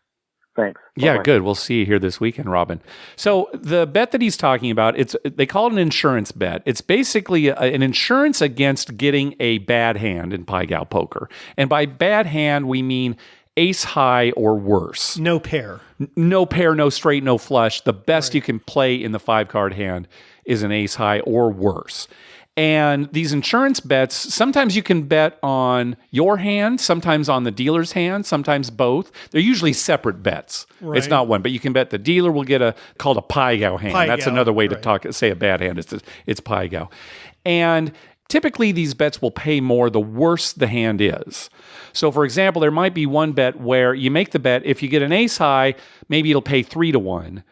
Thanks. Yeah, Bye-bye. good. We'll see you here this weekend, Robin. So the bet that he's talking about, they call it an insurance bet. It's basically an insurance against getting a bad hand in Pai Gow Poker. And by bad hand, we mean ace high or worse. No pair. No pair, no straight, no flush. The best you can play in the 5-card hand is an ace high or worse. And these insurance bets, sometimes you can bet on your hand, sometimes on the dealer's hand, sometimes both. They're usually separate bets. Right. It's not one, but you can bet the dealer will get called a Pai Gow hand. That's another way to say a bad hand. It's Pai Gow. And typically these bets will pay more the worse the hand is. So for example, there might be one bet where you make the bet, if you get an ace high, maybe it'll pay 3-1.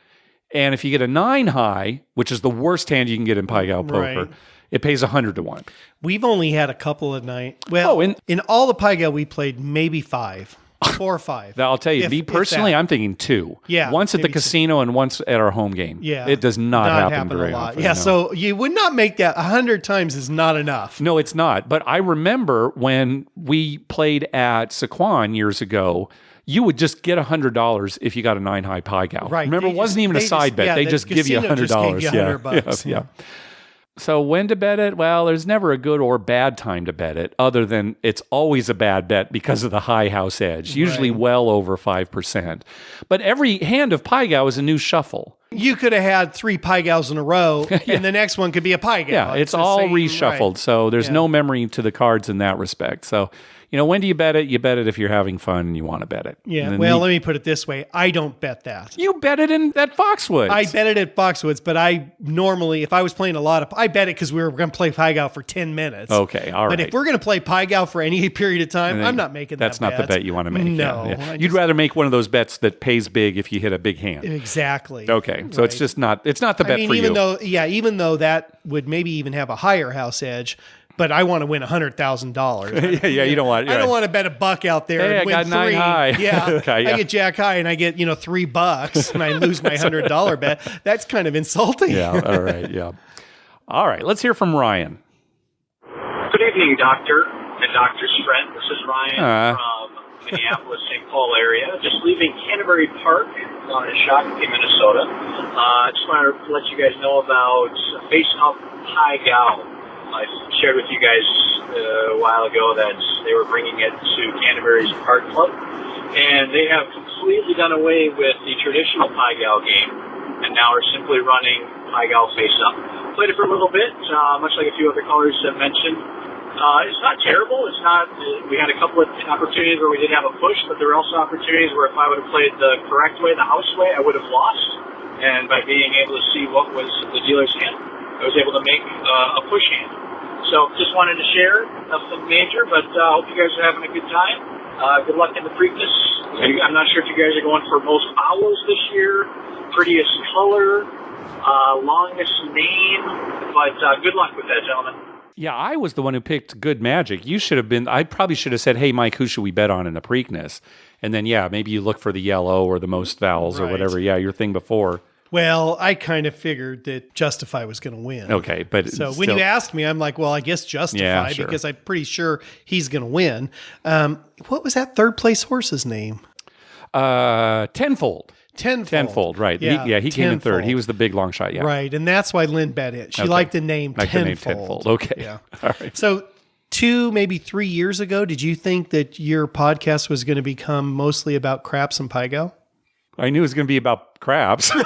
And if you get a 9 high, which is the worst hand you can get in Pai Gow Poker, it pays 100-1. We've only had a couple of nights. Well, in all the Pai Gow we played, maybe 5. 4 or 5. I'll tell you, me personally, I'm thinking 2. Yeah. Once at the casino and once at our home game. Yeah. It does not happen very a lot. often. Yeah, no. So you would not make that 100 times is not enough. No, it's not. But I remember when we played at Sequan years ago, you would just get $100 if you got a 9 high Pai Gow. Right. Remember, it wasn't even a side bet. They just give you $100. $100. Yeah. So when to bet it? Well, there's never a good or bad time to bet it, other than it's always a bad bet because of the high house edge, usually well over 5%. But every hand of Pai Gow is a new shuffle. You could have had 3 Pai Gows in a row, and the next one could be a Pai Gow. Yeah, it's all reshuffled, so there's no memory to the cards in that respect. So, when do you bet it? You bet it if you're having fun and you want to bet it. Yeah, well, let me put it this way. I don't bet that. You bet it at Foxwoods. I bet it at Foxwoods, but I normally, if I was playing a lot I bet it because we were going to play Pai Gow for 10 minutes. Okay, all right. But if we're going to play Pai Gow for any period of time, I'm not making that bet. That's not the bet you want to make. No. Yeah. You'd rather make one of those bets that pays big if you hit a big hand. Exactly. Okay, so it's just not, it's not the bet for even you. Even though that would maybe even have a higher house edge, but I want to win $100,000. Yeah, you don't want. I don't want to bet $1 out there and win I got 9 high. Yeah, okay, I get jack high and I get $3 and I lose my $100 bet. That's kind of insulting. Yeah. All right. Yeah. All right. Let's hear from Ryan. Good evening, Doctor and Doctor's friend. This is Ryan from Minneapolis, St. Paul area. Just leaving Canterbury Park on in Shakopee, Minnesota. I just want to let you guys know about Face Up Pai Gow. I shared with you guys a while ago that they were bringing it to Canterbury's Park Club, and they have completely done away with the traditional Pai Gow game, and now are simply running Pai Gow Face Up. Played it for a little bit, much like a few other callers have mentioned. It's not terrible. It's not. We had a couple of opportunities where we did have a push, but there were also opportunities where if I would have played the correct way, the house way, I would have lost. And by being able to see what was the dealer's hand, I was able to make a push hand. So just wanted to share. Nothing major, but I hope you guys are having a good time. Good luck in the Preakness. I'm not sure if you guys are going for most owls this year, prettiest color, longest name, but good luck with that, gentlemen. Yeah, I was the one who picked Good Magic. You should have been. I probably should have said, "Hey, Mike, who should we bet on in the Preakness?" And then, maybe you look for the yellow or the most vowels or whatever. Yeah, your thing before. Well, I kind of figured that Justify was going to win. Okay, but so when you asked me, I'm like, well, I guess Justify because I'm pretty sure he's going to win. What was that third place horse's name? Tenfold. Tenfold, right. Yeah, he came in third. He was the big long shot, Right, and that's why Lynn bet it. She liked the name Tenfold. Okay. Yeah. All right. So 2, maybe 3 years ago, did you think that your podcast was going to become mostly about craps and Pai Gow? I knew it was going to be about craps. Right.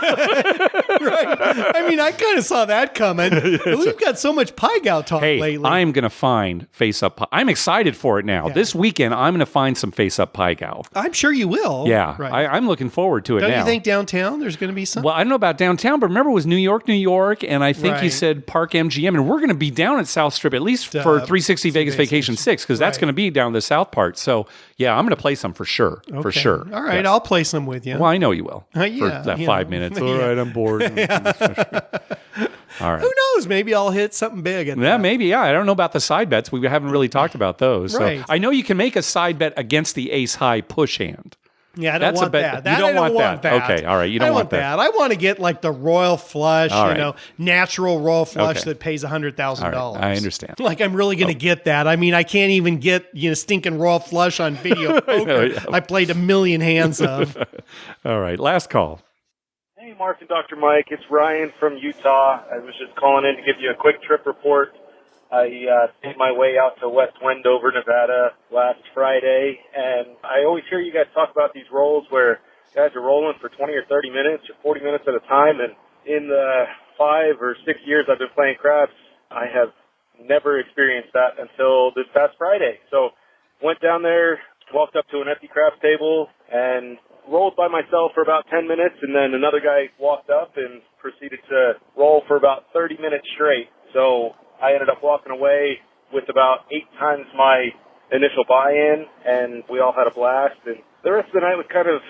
I mean, I kind of saw that coming. We've got so much Pai Gow talk lately. I'm going to find Face Up Pai. I'm excited for it now. Yeah. This weekend, I'm going to find some Face Up Pai Gow. I'm sure you will. Yeah. Right. I'm looking forward to it now. Don't you think downtown there's going to be some? Well, I don't know about downtown, but remember it was New York, and I think you said Park MGM, and we're going to be down at South Strip at least for 360 Vegas Vacation 6, because that's going to be down the south part. So, yeah, I'm going to play some for sure. Okay. For sure. All right, I'll play some with you. Well, I know you will. For that 5 minutes. All right, I'm bored. All right. Who knows? Maybe I'll hit something big. Maybe. Yeah, I don't know about the side bets. We haven't really talked about those. Right. So I know you can make a side bet against the ace high push hand. Yeah, I don't want that. You don't want that. Okay, all right. You don't want that. I want to get like the royal flush, natural royal flush that pays $100,000. Right. I understand. Like I'm really going to get that. I mean, I can't even get stinking royal flush on video poker. I played 1 million hands of. All right, last call. Hey, Mark and Dr. Mike. It's Ryan from Utah. I was just calling in to give you a quick trip report. I made my way out to West Wendover, Nevada last Friday, and I always hear you guys talk about these rolls where guys are rolling for 20 or 30 minutes or 40 minutes at a time, and in the 5 or 6 years I've been playing craps, I have never experienced that until this past Friday. So went down there, walked up to an empty craps table, and rolled by myself for about 10 minutes, and then another guy walked up and proceeded to roll for about 30 minutes straight. So I ended up walking away with about 8 times my initial buy-in, and we all had a blast. And the rest of the night was kind of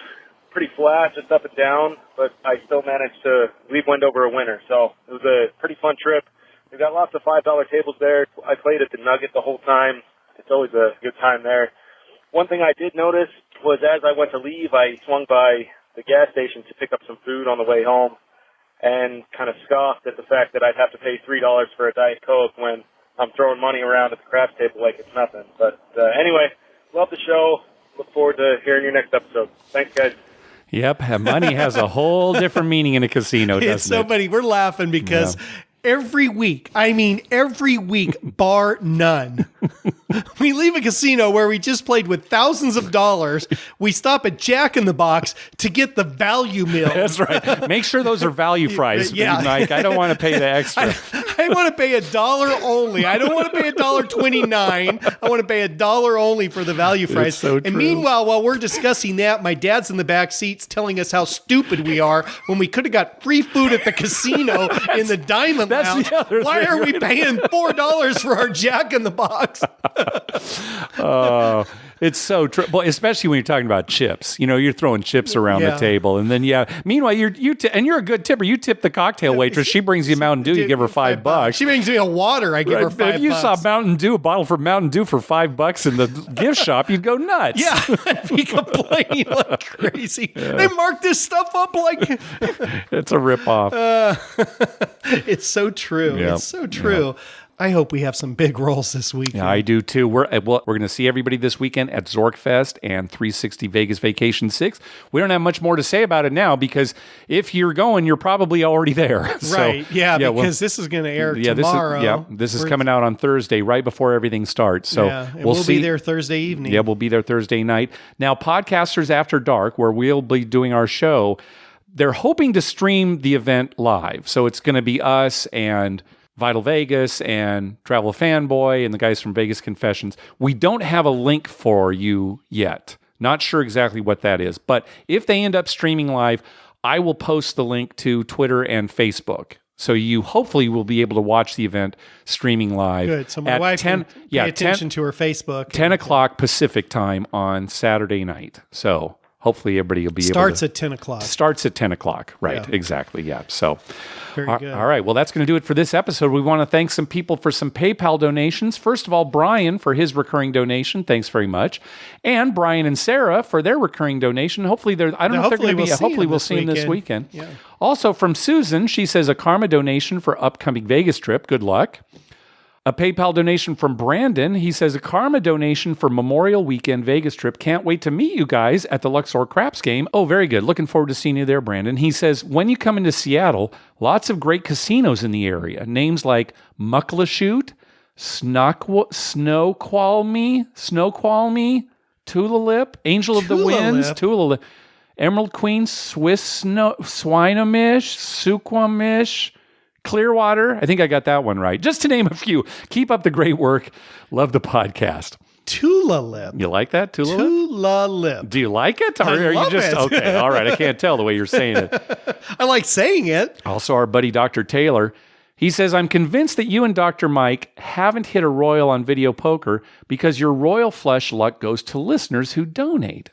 pretty flat, just up and down, but I still managed to leave Wendover a winner. So it was a pretty fun trip. We've got lots of $5 tables there. I played at the Nugget the whole time. It's always a good time there. One thing I did notice was as I went to leave, I swung by the gas station to pick up some food on the way home and kind of scoffed at the fact that I'd have to pay $3 for a Diet Coke when I'm throwing money around at the craps table like it's nothing. But anyway, love the show. Look forward to hearing your next episode. Thanks, guys. Yep, money has a whole different meaning in a casino, doesn't it? It's so funny. We're laughing because every week, bar none. We leave a casino where we just played with thousands of dollars. We stop at Jack in the Box to get the value meal. That's right. Make sure those are value fries, Mike. I don't want to pay the extra. I want to pay $1 only. I don't want to pay $1.29. I want to pay $1 only for the value fries. It's so true. And meanwhile, while we're discussing that, my dad's in the back seats telling us how stupid we are when we could have got free food at the casino in the Diamond Lounge. Why are we paying $4 for our Jack in the Box? Oh, it's so true. Well, especially when you're talking about chips. You're throwing chips around the table, and then meanwhile, you're a good tipper. You tip the cocktail waitress. She brings you Mountain Dew. You give her $5. She brings me a water. I give her $5. If you saw a bottle for Mountain Dew for $5 in the gift shop, you'd go nuts. Yeah, I'd be complaining like crazy. Yeah. They marked this stuff up like it's a ripoff. It's so true. Yep. It's so true. Yep. I hope we have some big rolls this weekend. Yeah, I do too. We're going to see everybody this weekend at Zorkfest and 360 Vegas Vacation 6. We don't have much more to say about it now because if you're going, you're probably already there. Right. Because this is going to air tomorrow. This is coming out on Thursday, right before everything starts. So we'll be there Thursday evening. Yeah, we'll be there Thursday night. Now, Podcasters After Dark, where we'll be doing our show, they're hoping to stream the event live. So it's going to be us and Vital Vegas and Travel Fanboy and the guys from Vegas Confessions. We don't have a link for you yet. Not sure exactly what that is. But if they end up streaming live, I will post the link to Twitter and Facebook. So you hopefully will be able to watch the event streaming live. Good. So my wife can pay attention to her Facebook. 10 o'clock Pacific time on Saturday night. So hopefully everybody will be able to... Starts at 10 o'clock. Starts at 10 o'clock. Right. Yeah. Exactly. Yeah. So... Very good. All right. Well, that's going to do it for this episode. We want to thank some people for some PayPal donations. First of all, Brian for his recurring donation. Thanks very much. And Brian and Sarah for their recurring donation. Hopefully they're... I don't know if they're going to be... Hopefully we'll see them this weekend. Yeah. Also from Susan, she says a karma donation for upcoming Vegas trip. Good luck. A PayPal donation from Brandon. He says a karma donation for Memorial Weekend Vegas trip. Can't wait to meet you guys at the Luxor Craps game. Oh, very good. Looking forward to seeing you there, Brandon. He says, when you come into Seattle, lots of great casinos in the area. Names like Muckleshoot, Snoqualmie, Tulalip, Angel of the Winds, Tulalip, Emerald Queen, Swinomish, Suquamish, Clearwater. I think I got that one right. Just to name a few. Keep up the great work. Love the podcast. Tulalip. You like that? Tulalip. Do you like it? Or are you just okay? All right. I can't tell the way you're saying it. I like saying it. Also, our buddy Dr. Taylor. He says, I'm convinced that you and Dr. Mike haven't hit a royal on video poker because your royal flush luck goes to listeners who donate.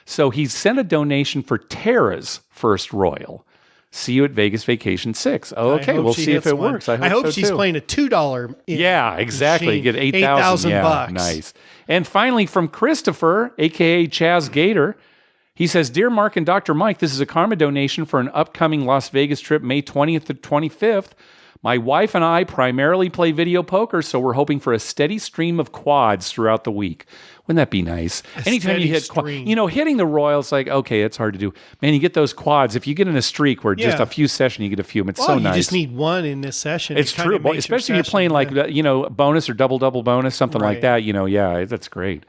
So he sent a donation for Tara's first royal. See you at Vegas Vacation 6. Oh, okay, we'll see if it works. I hope she's playing a $2. Yeah, exactly. Get $8,000 bucks. Nice. And finally, from Christopher, aka Chaz Gator, he says, Dear Mark and Dr. Mike, this is a karma donation for an upcoming Las Vegas trip, May 20th to 25th. My wife and I primarily play video poker, so we're hoping for a steady stream of quads throughout the week. Wouldn't that be nice? Anytime you hit hitting the royals, like, okay, it's hard to do. Man, you get those quads. If you get in a streak where just a few sessions, you get a few. It's so nice. You just need one in this session. It's true, especially if you're playing like, bonus or double bonus, something like that. That's great.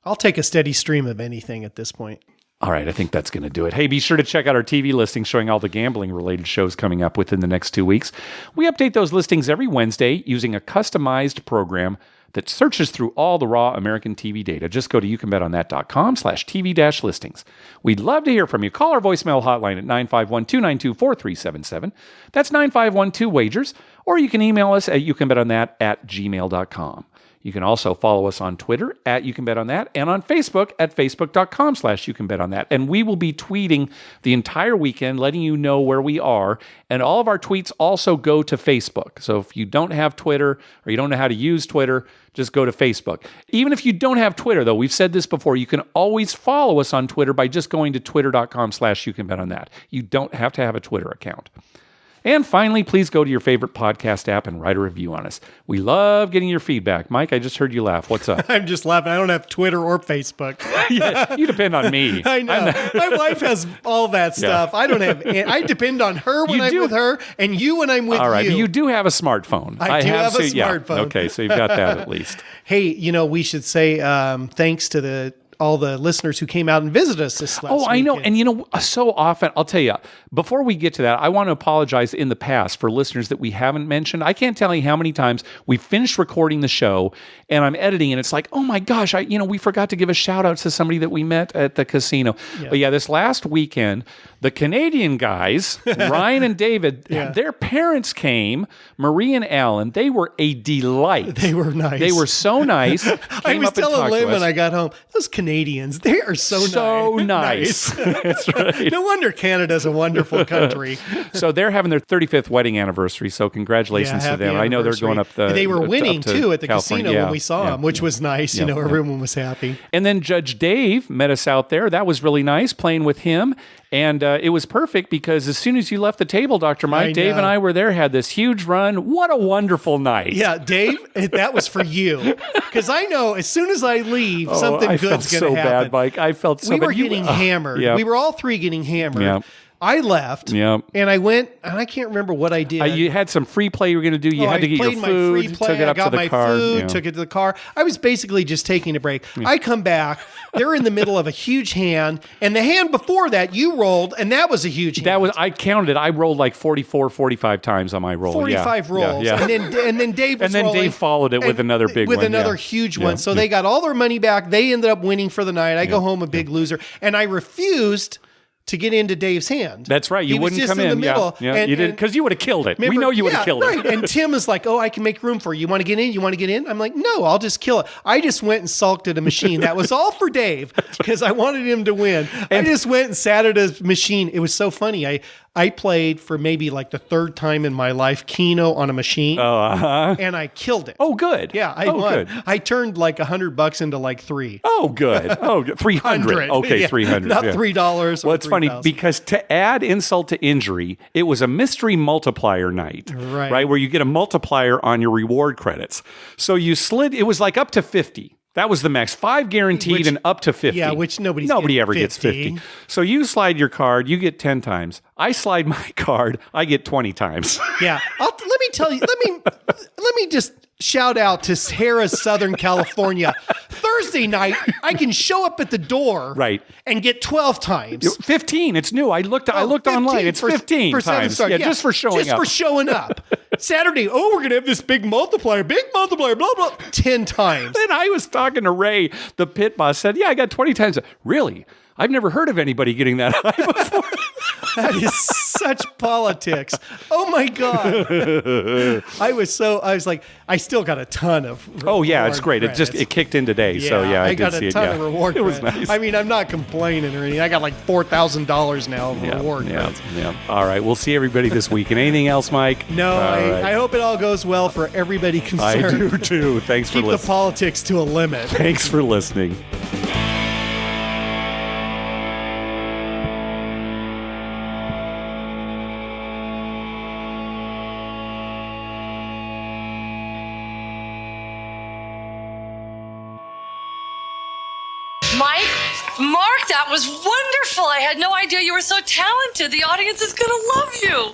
I'll take a steady stream of anything at this point. All right, I think that's going to do it. Hey, be sure to check out our TV listings showing all the gambling-related shows coming up within the next 2 weeks. We update those listings every Wednesday using a customized program that searches through all the raw American TV data. Just go to youcanbetonthat.com/TV-listings. We'd love to hear from you. Call our voicemail hotline at 951-292-4377. That's 9512-WAGERS. Or you can email us at youcanbetonthat@gmail.com. You can also follow us on Twitter at You Can Bet On That and on Facebook at facebook.com/YouCanBetOnThat. And we will be tweeting the entire weekend, letting you know where we are. And all of our tweets also go to Facebook. So if you don't have Twitter or you don't know how to use Twitter, just go to Facebook. Even if you don't have Twitter, though, we've said this before, you can always follow us on Twitter by just going to twitter.com/YouCanBetOnThat. You don't have to have a Twitter account. And finally, please go to your favorite podcast app and write a review on us. We love getting your feedback. Mike, I just heard you laugh. What's up? I'm just laughing. I don't have Twitter or Facebook. Yeah, you depend on me. I know. My wife has all that stuff. I don't have. I depend on her when I'm with her, and you when I'm with you. All right, but you do have a smartphone. I do have a smartphone. Yeah. Okay, so you've got that at least. Hey, we should say thanks to all the listeners who came out and visited us this last weekend. I know. And so often, I'll tell you, before we get to that, I want to apologize in the past for listeners that we haven't mentioned. I can't tell you how many times we finished recording the show and I'm editing and it's like, oh my gosh, we forgot to give a shout out to somebody that we met at the casino. Yeah. But this last weekend, the Canadian guys, Ryan and David, their parents came, Marie and Alan. They were a delight. They were nice. They were so nice. I was telling Lynn when I got home, those Canadians, they are so nice. That's right. No wonder Canada's a wonderful country. So they're having their 35th wedding anniversary. So congratulations to them. I know they're going up They were winning too at the California. casino when we saw them, which was nice. Everyone was happy. And then Judge Dave met us out there. That was really nice playing with him. And it was perfect because as soon as you left the table, Dr. Mike, Dave and I were there, had this huge run. What a wonderful night. Yeah, Dave, that was for you. Because I know as soon as I leave, something good's going to happen. I felt so bad, Mike. I felt so bad. We were getting hammered. We were all three getting hammered. Yeah. I left, and I went, and I can't remember what I did. You had some free play you were going to do. You had to get your food, took it up to the car. Took it to the car. I was basically just taking a break. I come back. They're in the middle of a huge hand, and the hand before that you rolled, and that was a huge hand. I counted. I rolled like 44, 45 times on my roll. 45 rolls. Yeah. And then Dave was rolling. Dave followed it with another big one. With another huge one. So they got all their money back. They ended up winning for the night. I go home a big loser. And I refused to get into Dave's hand. That's right. You wouldn't come in. The middle. Yeah, you did, because you would have killed it. We know you would have killed it. And Tim is like, I can make room for you. You want to get in? You want to get in? I'm like, no, I'll just kill it. I just went and sulked at a machine. That was all for Dave because I wanted him to win. I just went and sat at a machine. It was so funny. I played for maybe like the third time in my life Keno on a machine, and I killed it. Oh, good. Yeah, I won. Good. I turned like $100 into like $3. Oh, good. Oh, good. 300. Okay, 300. Not $3. Well, it's funny because to add insult to injury, it was a mystery multiplier night, right? Where you get a multiplier on your reward credits. So you slid. It was like up to 50. That was the max. 5 guaranteed and up to 50. Yeah, which nobody ever gets 50. So you slide your card, you get 10 times. I slide my card, I get 20 times. Yeah. Let me tell you, let me just shout out to Harrah's Southern California. Thursday night, I can show up at the door and get 12 times. 15. It's new. I looked online. It's 15 times. Just for showing up. Just for showing up. Saturday, we're going to have this big multiplier, blah, blah, 10 times. Then I was talking to Ray, the pit boss, said, I got 20 times. Really? I've never heard of anybody getting that high before. That is such politics. Oh my God. I was like, I still got a ton of it's great. Credits. It kicked in today. Yeah, So I got did see a ton of reward It was credits. nice. I mean, I'm not complaining or anything. I got like $4,000 now of reward credits. Yeah. All right. We'll see everybody this week. And anything else, Mike? No, I hope it all goes well for everybody concerned. I do too. Thanks for listening. Keep the politics to a limit. Thanks for listening. Mark, that was wonderful. I had no idea you were so talented. The audience is going to love you.